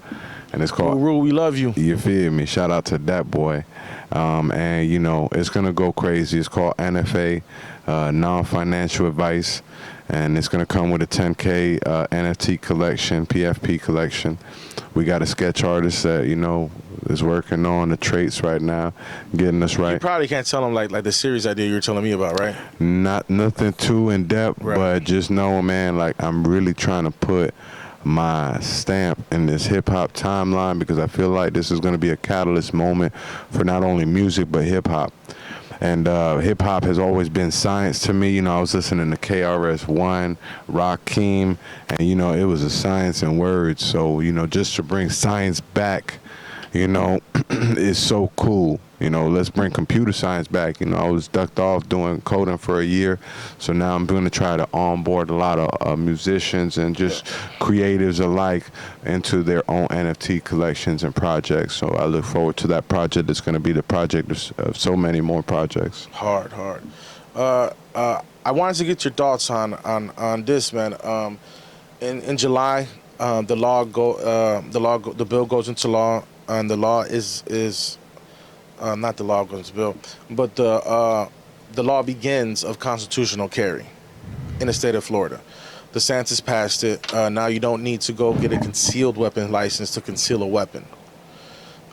and it's called Guru, we love you. You feel me? Shout out to that boy. And you know, it's gonna go crazy. It's called NFA, non-financial advice, and it's gonna come with a 10K NFT collection, PFP collection. We got a sketch artist that, you know, is working on the traits right now, getting us right. You probably can't tell them like the series idea you were telling me about, right? Nothing too in depth, right. But just know, man, like I'm really trying to put my stamp in this hip hop timeline, because I feel like this is going to be a catalyst moment for not only music but hip hop. And hip hop has always been science to me. You know, I was listening to KRS-One, Rakim, and you know, it was a science in words. So, you know, just to bring science back, you know, is so cool. You know, let's bring computer science back. You know, I was ducked off doing coding for a year, so now I'm going to try to onboard a lot of musicians and just creatives alike into their own NFT collections and projects. So I look forward to that project. It's going to be the project of so many more projects. Hard. I wanted to get your thoughts on this, man. In July, the bill goes into law, and the law is. Not the law goes into bill, but the law begins of constitutional carry in the state of Florida. DeSantis passed it. Now you don't need to go get a concealed weapon license to conceal a weapon.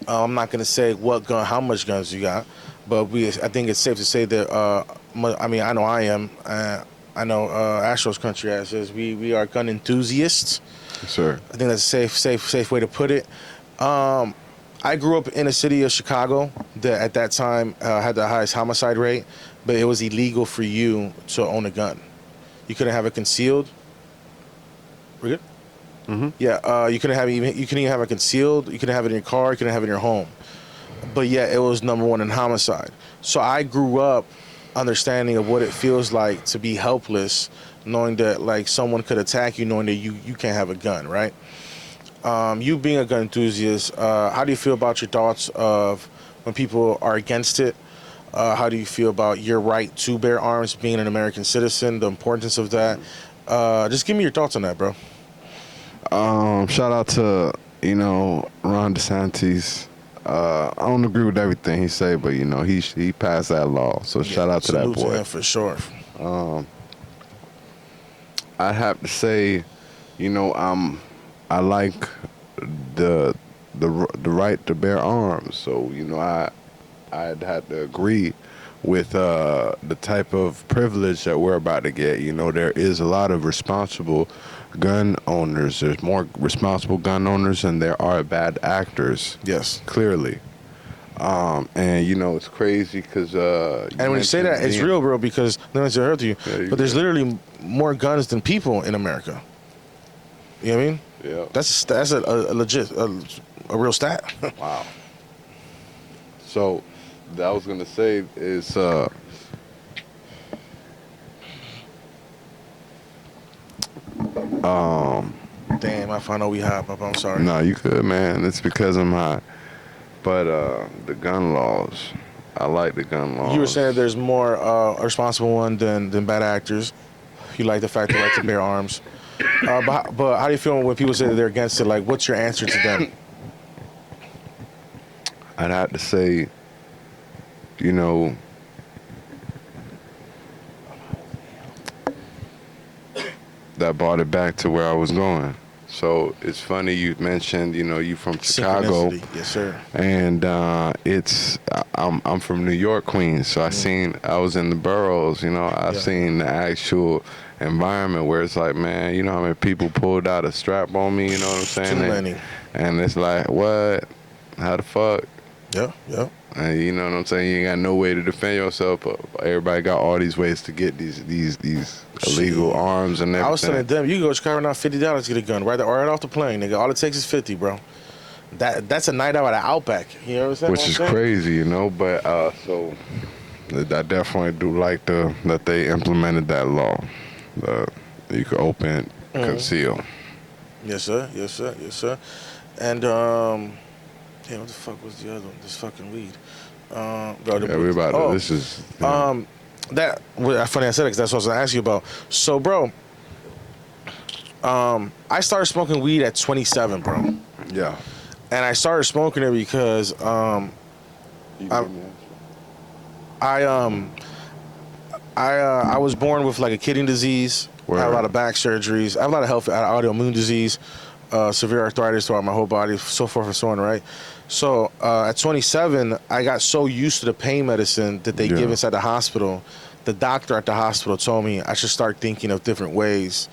I'm not going to say what gun, how much guns you got, but I think it's safe to say that. I mean, I know I am. I know Astro's country as says we are gun enthusiasts. Yes, sir. I think that's a safe way to put it. I grew up in a city of Chicago that at that time had the highest homicide rate, but it was illegal for you to own a gun. You couldn't have it concealed. We're good? Mm-hmm. Yeah, you couldn't even have it concealed. You couldn't have it in your car. You couldn't have it in your home. But yeah, it was number one in homicide. So I grew up understanding of what it feels like to be helpless, knowing that like someone could attack you, knowing that you can't have a gun, right? You being a gun enthusiast, how do you feel about your thoughts of when people are against it? How do you feel about your right to bear arms, being an American citizen, the importance of that? Just give me your thoughts on that, bro. Shout out to, you know, Ron DeSantis. I don't agree with everything he say, but you know, he passed that law. So yeah, shout out to that boy. To him for sure. I have to say, you know, I like the right to bear arms. So, you know, I'd have to agree with the type of privilege that we're about to get. You know, there is a lot of responsible gun owners. There's more responsible gun owners than there are bad actors. Yes. Clearly. And, you know, it's crazy because... and when you say that, it's real, because, let me say it to you, but there's literally more guns than people in America. You know what I mean? Yeah. That's a legit, a real stat. Wow. So, that I was going to say is... Damn, I found out we hot, Papa. I'm sorry. No, you could, man. It's because I'm hot. But the gun laws, I like the gun laws. You were saying there's more responsible one than bad actors. You like the fact they like to bear arms. But how do you feel when people say that they're against it? Like, what's your answer to them? I'd have to say, you know, that brought it back to where I was going. So it's funny you mentioned, you know, you from Chicago. Yes, sir. And I'm from New York, Queens. So I was in the boroughs, you know, I seen the actual environment where it's like, man, you know how many people pulled out a strap on me, you know what I'm saying? Too many. And it's like, what? How the fuck? Yeah. And you know what I'm saying? You ain't got no way to defend yourself, but everybody got all these ways to get these illegal arms and everything. I was telling them, you can go to Chicago now, $50 to get a gun, right off the plane, nigga. All it takes is 50, bro. That's a night out at Outback. You know what I'm saying? Which is crazy, you know. But so I definitely do like that they implemented that law. You could open, conceal. Yes, sir. And what the fuck was the other one? This fucking weed. Bro, we about to. This is. That funny I said it because that's what I was gonna ask you about. So, bro, I started smoking weed at 27, bro. Yeah. And I started smoking it because I was born with like a kidney disease. I had a lot of back surgeries. I have a lot of health, autoimmune disease, severe arthritis throughout my whole body, so forth and so on, right? So at 27, I got so used to the pain medicine that they give inside the hospital. The doctor at the hospital told me I should start thinking of different ways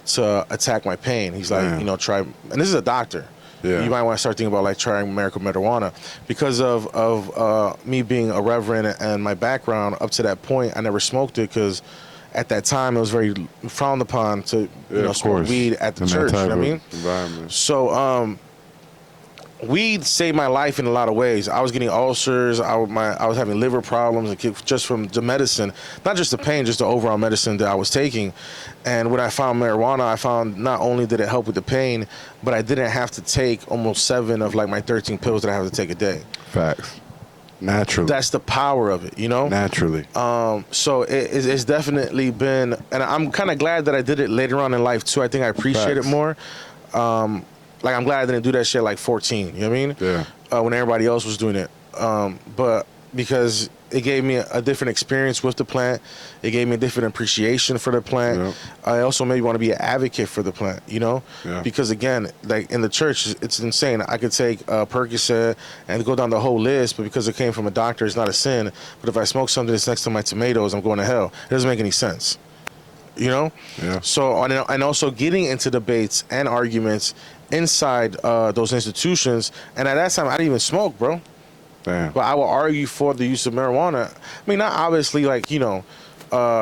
to attack my pain. He's like, you know, try, and this is a doctor. Yeah. You might want to start thinking about like trying medical marijuana because of me being a reverend and my background. Up to that point, I never smoked it because at that time it was very frowned upon to smoke weed at the church. You know what I mean? Environment. So weed saved my life in a lot of ways. I was getting ulcers. I was having liver problems just from the medicine, not just the pain, just the overall medicine that I was taking. And when I found marijuana, I found not only did it help with the pain, but I didn't have to take almost 7 of like my 13 pills that I have to take a day. Facts. Naturally. That's the power of it, you know? Naturally. So it's definitely been, and I'm kind of glad that I did it later on in life too. I think I appreciate it more. Like, I'm glad I didn't do that shit like 14, you know what I mean? Yeah. When everybody else was doing it. But because it gave me a different experience with the plant. It gave me a different appreciation for the plant. Yep. I also made me want to be an advocate for the plant, you know? Yeah. Because, again, like in the church, it's insane. I could take Percocet and go down the whole list, but because it came from a doctor, it's not a sin. But if I smoke something that's next to my tomatoes, I'm going to hell. It doesn't make any sense. You know? Yeah. So, and also getting into debates and arguments inside those institutions. And at that time, I didn't even smoke, bro. Damn. But I will argue for the use of marijuana. I mean, not obviously like, you know,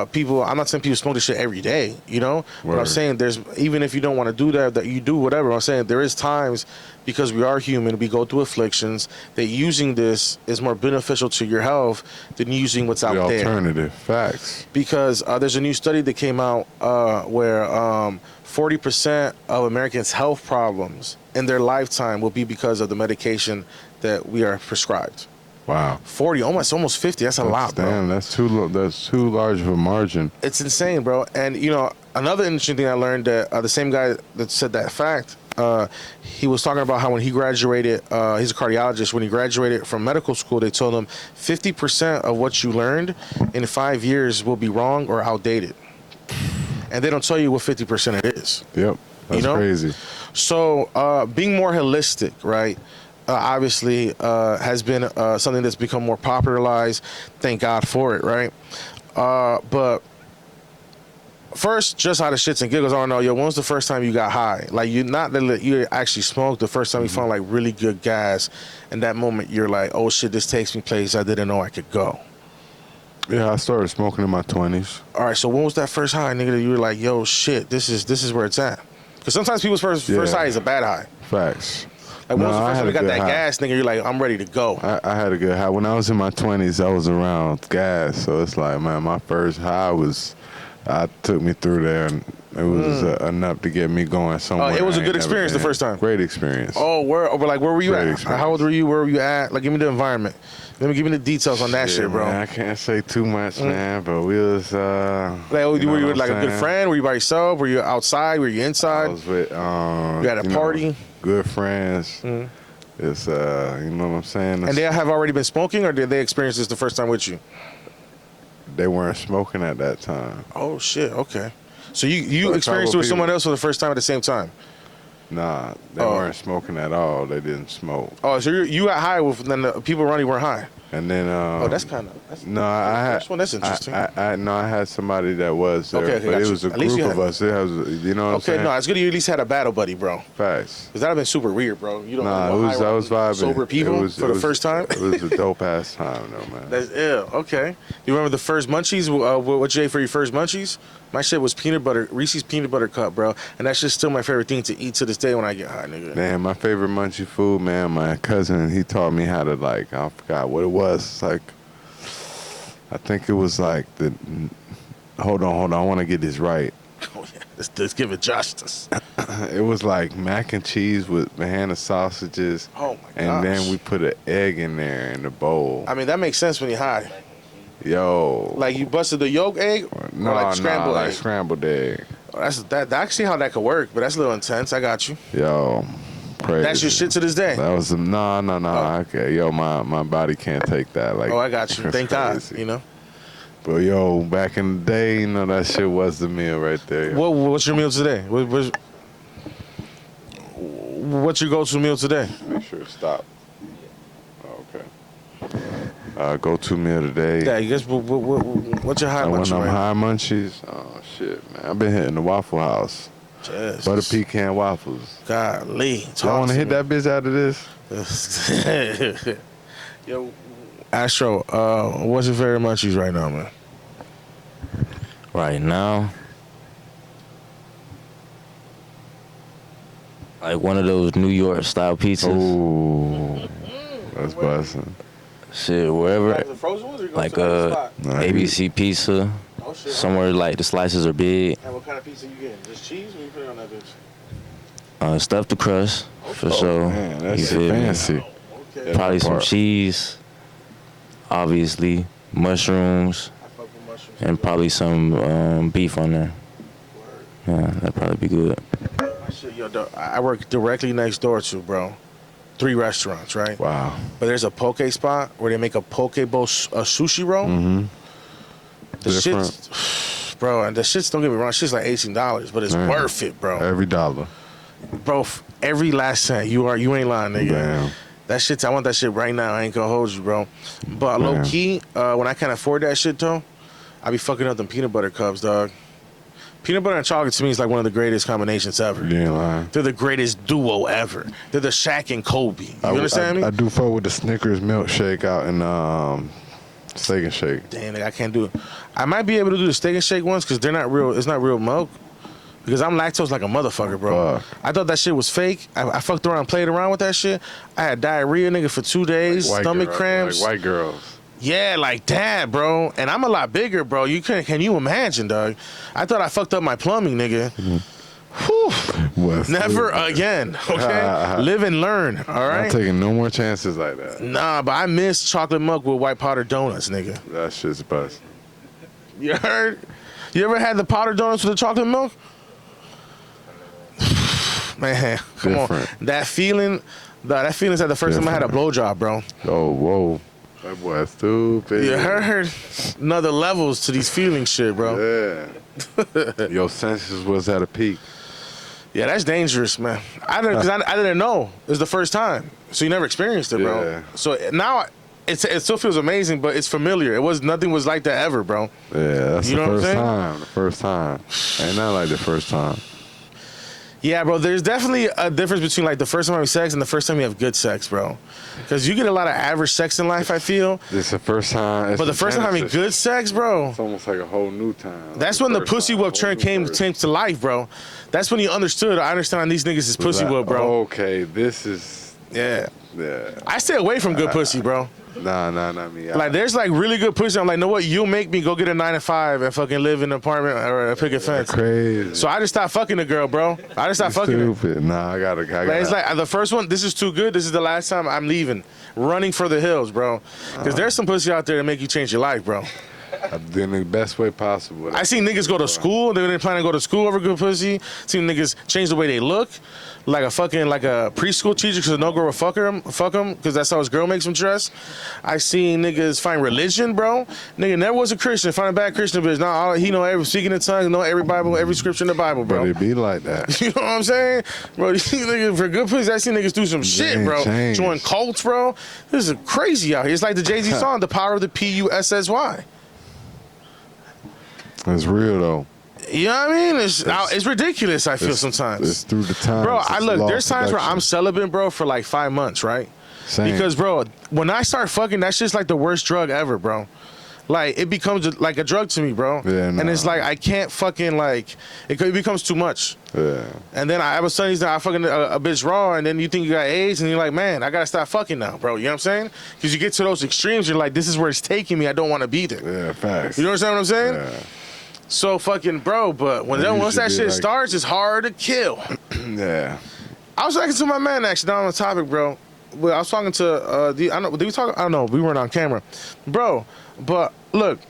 people, I'm not saying people smoke this shit every day, you know? But I'm saying there's, even if you don't want to do that you do whatever. I'm saying there is times, because we are human, we go through afflictions, that using this is more beneficial to your health than using what's out there. The alternative. Facts. Because there's a new study that came out where 40% of Americans' health problems in their lifetime will be because of the medication that we are prescribed. Wow. 40, almost 50. That's a lot, bro. Damn, that's too large of a margin. It's insane, bro. And, you know, another interesting thing I learned that the same guy that said that fact, he was talking about how when he graduated, he's a cardiologist, when he graduated from medical school, they told him 50% of what you learned in 5 years will be wrong or outdated. And they don't tell you what 50% it is. Yep. That's crazy. So being more holistic, right? Obviously has been something that's become more popularized. Thank God for it, right? But first, just out of shits and giggles, I don't know, yo, when was the first time you got high? Like, you not that you actually smoked, the first time you found like really good gas, and that moment you're like, oh shit, this takes me places I didn't know I could go. Yeah, I started smoking in my 20s. All right, so when was that first high, nigga, that you were like, yo, shit, this is where it's at? Because sometimes people's first high is a bad high. Facts. Like, when was the first time you got that gas, nigga, you're like, I'm ready to go? I had a good high. When I was in my 20s, I was around gas. So it's like, man, my first high took me through there, and it was enough to get me going somewhere. Oh, it was a good experience the first time? Great experience. Oh, where were you at? Experience. How old were you? Where were you at? Like, give me the environment. Give me the details on that shit, bro. Man, I can't say too much, man, but we was... like, were you with like a good friend? Were you by yourself? Were you outside? Were you inside? I was with... you had a party? Good friends. It's, you know what I'm saying? And they have already been smoking, or did they experience this the first time with you? They weren't smoking at that time. Oh, shit, okay. So you experienced it with someone else for the first time at the same time? Nah, they weren't smoking at all. They didn't smoke. Oh, so you got high with, then the people around you weren't high? And then... that's kind of... No, I had... This one, that's interesting. I had somebody that was there, okay, but it was a group of us. It was, you know what I'm saying? Okay, no, it's good you at least had a battle buddy, bro. Facts. Because that would have been super weird, bro. You don't I was vibing. Sober people for the first time? It was a dope-ass time, though, man. That's ill. Okay. You remember the first munchies? What you ate for your first munchies? My shit was Reese's peanut butter cup, bro. And that's just still my favorite thing to eat to this day when I get high, nigga. Man, my favorite munchie food, man, my cousin, he taught me how to, like, I forgot what it was. It's like, I think it was like hold on, I want to get this right. Oh, yeah. Let's give it justice. It was like mac and cheese with Mahana sausages. Oh my gosh. And then we put an egg in there in the bowl. I mean, that makes sense when you're high. Yo. Like you busted the yolk egg? No, or like scrambled egg? like scrambled egg. Oh, I can see how that could work, but that's a little intense. I got you. Yo. Crazy. That's your shit to this day. That was no. Oh. Okay, yo, my body can't take that. Like, Oh, I got you. Thank God. crazy. You know. But yo, back in the day, you know that shit was the meal right there. Yo. What's your meal today? What's your go-to meal today? Make sure to stop. Oh, okay. Go-to meal today. Yeah, I guess what's your high lunch? When I'm high munchies, oh shit, man, I've been hitting the Waffle House. Jesus. Butter pecan waffles. Golly. Y'all want to hit that bitch out of this? Yo, Astro, what's your favorite munchies right now, man? Right now, like one of those New York style pizzas. Ooh, that's busting. Shit, wherever. Like the frozen ones or you go Like to another spot? ABC pizza. Oh, shit. Somewhere like the slices are big. And what kind of pizza you getting? Just cheese? What you put on that bitch? Stuff the crust for sure. Man, that You shit feel me? fancy. Okay. Probably some part. cheese, obviously, mushrooms, I fuck with mushrooms. and probably some beef on there. Yeah, that'd probably be good. My shit, yo, I work directly next door to, bro, 3 restaurants, right? Wow. But there's a poke spot where they make a poke bowl, a sushi roll. Mm-hmm. The Different. shit's, bro, and the shit's, don't get me wrong, shit's like $18, but it's Man. worth it, bro. Every dollar. Bro, every last cent. You ain't lying, nigga. Damn. That shit, I want that shit right now. I ain't gonna hold you, bro. But Man. low key, when I can't afford that shit though, I be fucking up them peanut butter cups, dog. Peanut butter and chocolate to me is like one of the greatest combinations ever. You ain't lying. They're the greatest duo ever. They're the Shaq and Kobe. You understand me? I do fuck with the Snickers milkshake out in Steak and Shake. Damn, nigga, I can't do it. I might be able to do the Steak and Shake ones because they're not real. It's not real milk. Because I'm lactose like a motherfucker, bro. Fuck. I thought that shit was fake. I fucked around, played around with that shit. I had diarrhea, nigga, for 2 days. White Stomach girl, cramps. Like white girls. Yeah, like that, bro. And I'm a lot bigger, bro. Can you imagine, dog? I thought I fucked up my plumbing, nigga. Whew. Never again, okay? Live and learn, all right? I'm taking no more chances like that. Nah, but I miss chocolate milk with white powdered donuts, nigga. That shit's bust. You heard? You ever had the powdered donuts with the chocolate milk? Man, come Different. on. That feeling's like the first time I had a blowjob, bro. Oh, whoa. That boy stupid. You heard? Another levels to these feelings shit, bro. Yeah. Your senses was at a peak. Yeah, that's dangerous, man. I didn't know. It was the first time. So you never experienced it, bro. Yeah. So now it still feels amazing, but it's familiar. Nothing was like that ever, bro. Yeah, that's You the know what I'm first saying? time. The first time. Ain't not like the first time. Yeah, bro, there's definitely a difference between like the first time you have sex and the first time you have good sex, bro. Because you get a lot of average sex in life, I feel. It's the first time. But the first time having good sex, bro, It's almost like a whole new time. that's Like when the first pussy time, whoop whole turn new came person. to life, bro. That's when you understood. I understand these niggas is pussy whoop, bro. Okay, this is. Yeah. Yeah. I stay away from good pussy, bro. Nah, not me. Like, there's like really good pussy. I'm like, know what? You'll make me go get a 9 to 5 and fucking live in an apartment or a picket fence. Crazy. So I just stopped fucking the girl, bro. I just stopped fucking her. Stupid. Nah, I gotta. Like, it's like the first one, this is too good. This is the last time I'm leaving. Running for the hills, bro. Because there's some pussy out there that make you change your life, bro. I'm doing the best way possible. I seen niggas go to school. They didn't plan to go to school over good pussy. Seen niggas change the way they look. Like a preschool teacher because no girl will fuck them because that's how his girl makes him dress. I seen niggas find religion, bro. Nigga never was a Christian. Find a bad Christian bitch. Now he know every speaking in tongues, know every Bible, every scripture in the Bible, bro. But it be like that. You know what I'm saying? Bro, these niggas for good pussy, I seen niggas do some shit, bro. Change. Join cults, bro. This is crazy out here. It's like the Jay-Z song, The Power of the P-U-S-S-Y. It's real though. You know what I mean? It's ridiculous, I feel sometimes. It's through the time. Bro, there's times where I'm celibate, bro, for like 5 months, right? Same. Because, bro, when I start fucking, that's just like the worst drug ever, bro. Like, it becomes like a drug to me, bro. Yeah, And it's like, I can't fucking, like, it becomes too much. Yeah. And then I have a son, I fucking a bitch raw, and then you think you got AIDS, and you're like, man, I gotta stop fucking now, bro. You know what I'm saying? Because you get to those extremes, you're like, this is where it's taking me. I don't want to be there. Yeah, facts. You understand what I'm saying? Yeah. So fucking, bro, but once that shit starts, it's hard to kill. Yeah. I was talking to my man actually down on the topic, bro. Well, I was talking to I don't know. Did we talk? I don't know. We weren't on camera, bro. But look,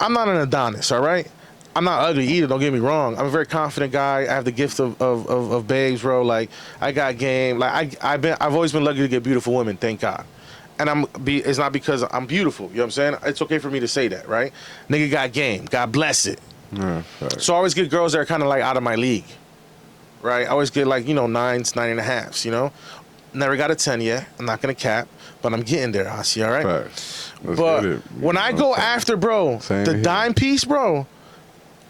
I'm not an Adonis. All right. I'm not ugly either. Don't get me wrong. I'm a very confident guy. I have the gift of babes, bro. Like I got game. Like I've always been lucky to get beautiful women. Thank God. And it's not because I'm beautiful. You know what I'm saying? It's okay for me to say that, right? Nigga got game. God bless it. Yeah, so I always get girls that are kind of like out of my league, right? I always get like, 9s, 9.5s, Never got a 10 yet. I'm not going to cap, but I'm getting there, Asi, all right? But when I go after, bro, the dime piece, bro,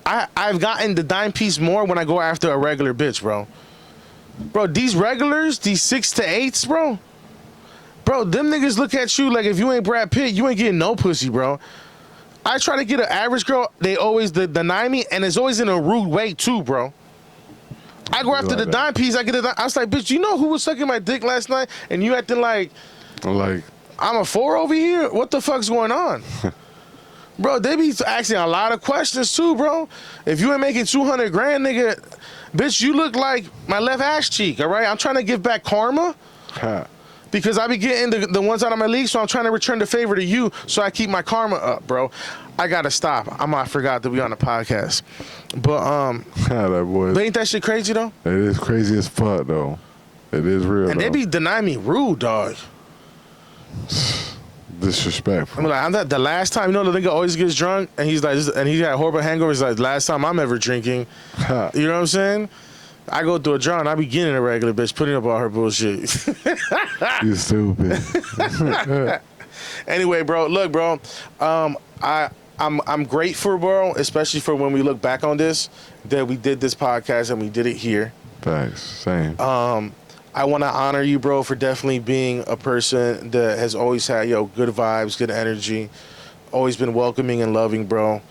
I've gotten the dime piece more when I go after a regular bitch, bro. Bro, these regulars, these 6 to 8s, bro, them niggas look at you like if you ain't Brad Pitt, you ain't getting no pussy, bro. I try to get an average girl, they always deny me, and it's always in a rude way too, bro. I go after the dime piece, I was like, bitch, you know who was sucking my dick last night? And you acting like I'm a 4 over here? What the fuck's going on? Bro, they be asking a lot of questions too, bro. If you ain't making 200 grand, nigga, bitch, you look like my left ass cheek, all right? I'm trying to give back karma. Because I be getting the ones out of my league, so I'm trying to return the favor to you so I keep my karma up, bro. I gotta stop. I forgot to be on the podcast. But that boy. But ain't that shit crazy though? It is crazy as fuck though. It is real. And they be denying me rude, dog. Disrespectful. I'm like, I'm not the last time, the nigga always gets drunk and he's like, and he had horrible hangovers. Like, last time I'm ever drinking. You know what I'm saying? I go through a jar and I be getting a regular bitch, putting up all her bullshit. You stupid. Anyway, bro, look, bro, I'm grateful, bro, especially for when we look back on this, that we did this podcast and we did it here. Thanks. Same. I want to honor you, bro, for definitely being a person that has always had, good vibes, good energy, always been welcoming and loving, bro.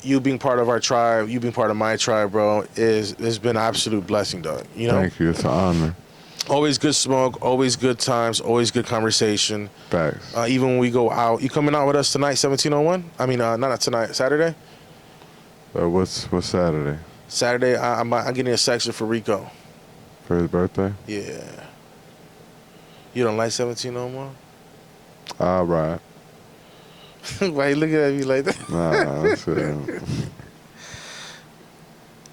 You being part of our tribe, you being part of my tribe, bro, has been an absolute blessing, dog. Thank you. It's an honor. Always good smoke, always good times, always good conversation. Thanks. Even when we go out. You coming out with us tonight, 1701? I mean, not tonight, Saturday? What's Saturday? Saturday, I'm getting a section for Rico. For his birthday? Yeah. You don't like 1701? All right. Why you looking at me like that? Nah, that's it.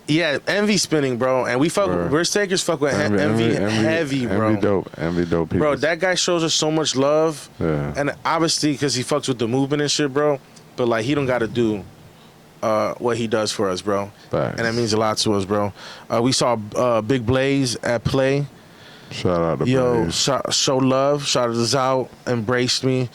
Yeah, Envy spinning, bro. And we fuck with Risk Takers, fuck with Envy heavy, bro. Envy dope people. Bro, that guy shows us so much love. Yeah. And obviously, because he fucks with the movement and shit, bro. But, like, he don't got to do what he does for us, bro. Thanks. And that means a lot to us, bro. We saw Big Blaze at Play. Shout out to Blaze. Show love. Shout us out. Embraced me.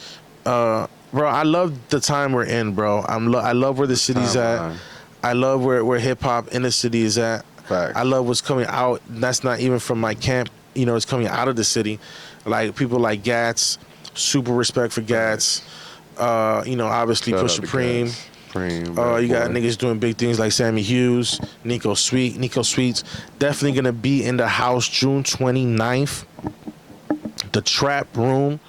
Bro, I love the time we're in, bro. I love where the city's at. I love where hip-hop in the city is at. Facts. I love what's coming out. That's not even from my camp. It's coming out of the city. Like, people like Gats. Super respect for Gats. Obviously, Shout Push Supreme. You got niggas doing big things like Sammy Hughes, Nico Sweets. Definitely going to be in the house June 29th. The Trap Room.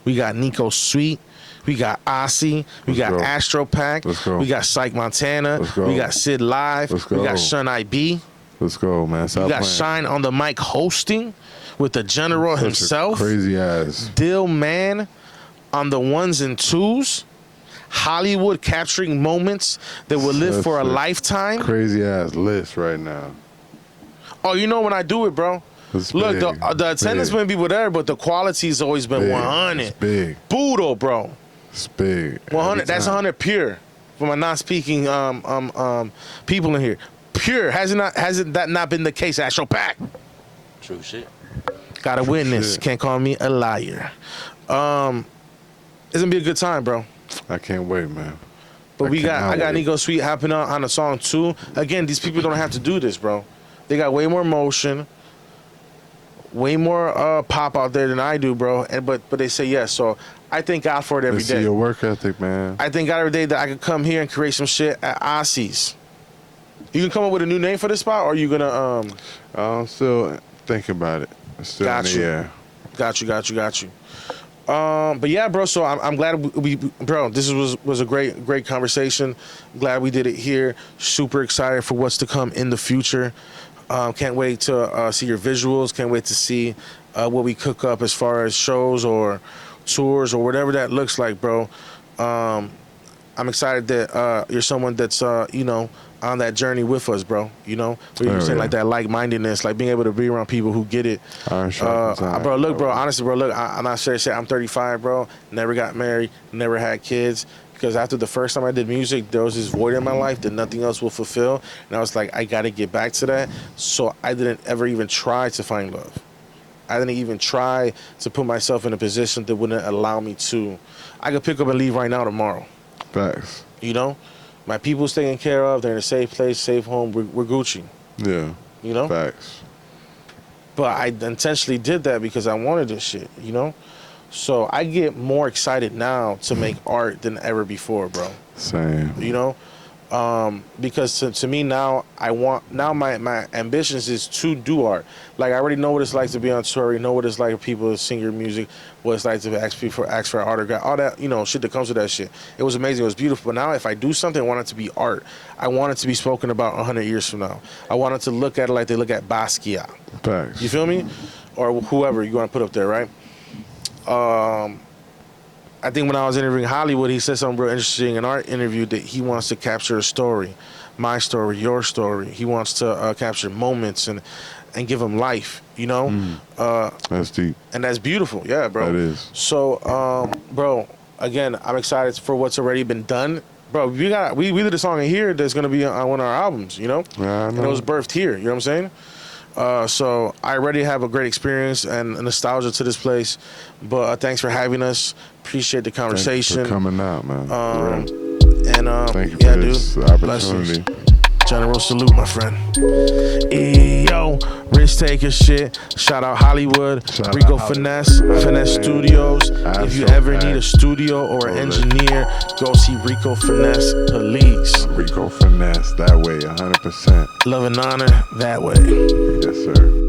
We got Nico Sweet. We got Aussie. We got Astro Pack. We got Psych Montana. We got Sid Live. We got Shun IB. Let's go, man. We got Shine on the mic hosting with the general himself. Crazy ass. Dill Man on the 1s and 2s. Hollywood capturing moments that will live for a lifetime. Crazy ass list right now. Oh, when I do it, bro. Look, the attendance may be whatever, but the quality's always been 100. It's big. Boodle, bro. It's big. 100. That's 100 pure. For my non-speaking people in here, pure. Hasn't that not been the case? Astro Pack. True shit. Got a witness. Can't call me a liar. It's gonna be a good time, bro. I can't wait, man. But I got Nico Sweet happening on a song too. Again, these people don't have to do this, bro. They got way more motion, way more pop out there than I do, bro. But they say yes. So I thank God for it every day. See your work ethic, man. I thank God every day that I could come here and create some shit at Aussie's. You can come up with a new name for this spot, or are you gonna I'm still thinking about it. Still got you. Got you. But yeah, bro. So I'm glad bro. This was a great conversation. Glad we did it here. Super excited for what's to come in the future. Can't wait to see your visuals. Can't wait to see what we cook up as far as shows or tours or whatever that looks like, bro. I'm excited that you're someone that's, you know, on that journey with us, bro. You know, where you're saying like that like-mindedness, like being able to be around people who get it. Bro, look, bro, honestly, bro, look, I'm not sure. I'm 35, bro. Never got married, never had kids. Because after the first time I did music, there was this void in my life that nothing else will fulfill. And I was like, I got to get back to that. So I didn't ever even try to find love. I didn't even try to put myself in a position that wouldn't allow me to. I could pick up and leave right now tomorrow. Facts. You know? My people's taken care of. They're in a safe place, safe home. We're Gucci. Yeah. You know? Facts. But I intentionally did that because I wanted this shit, you know? So I get more excited now to make art than ever before, bro. Same. You know? Because to me now, my ambitions is to do art. Like I already know what it's like to be on tour. I already know what it's like for people to sing your music, what it's like to ask for an autograph, all that, you know, shit that comes with that shit. It was amazing. It was beautiful. But now if I do something, I want it to be art. I want it to be spoken about 100 years from now. I want it to look at it like they look at Basquiat. Facts. You feel me? Or whoever you want to put up there, right? I think when I was interviewing Hollywood, he said something real interesting in our interview that he wants to capture a story, my story, your story. He wants to capture moments and give them life, you know? That's deep. And that's beautiful, yeah, bro. That is. So, bro, again, I'm excited for what's already been done. Bro, we did a song in here that's going to be on one of our albums, you know? Yeah, I know. And it was birthed here, you know what I'm saying? So I already have a great experience and nostalgia to this place, but thanks for having us. Appreciate the conversation. Thanks for coming out, man. Thank you for this opportunity. General salute, my friend. Yo, risk taker shit. Shout out Hollywood, Rico Finesse, Finesse Studios. If you ever need a studio or an engineer, go see Rico Finesse Police. Rico Finesse, that way, 100%. Love and honor, that way. Yes, sir.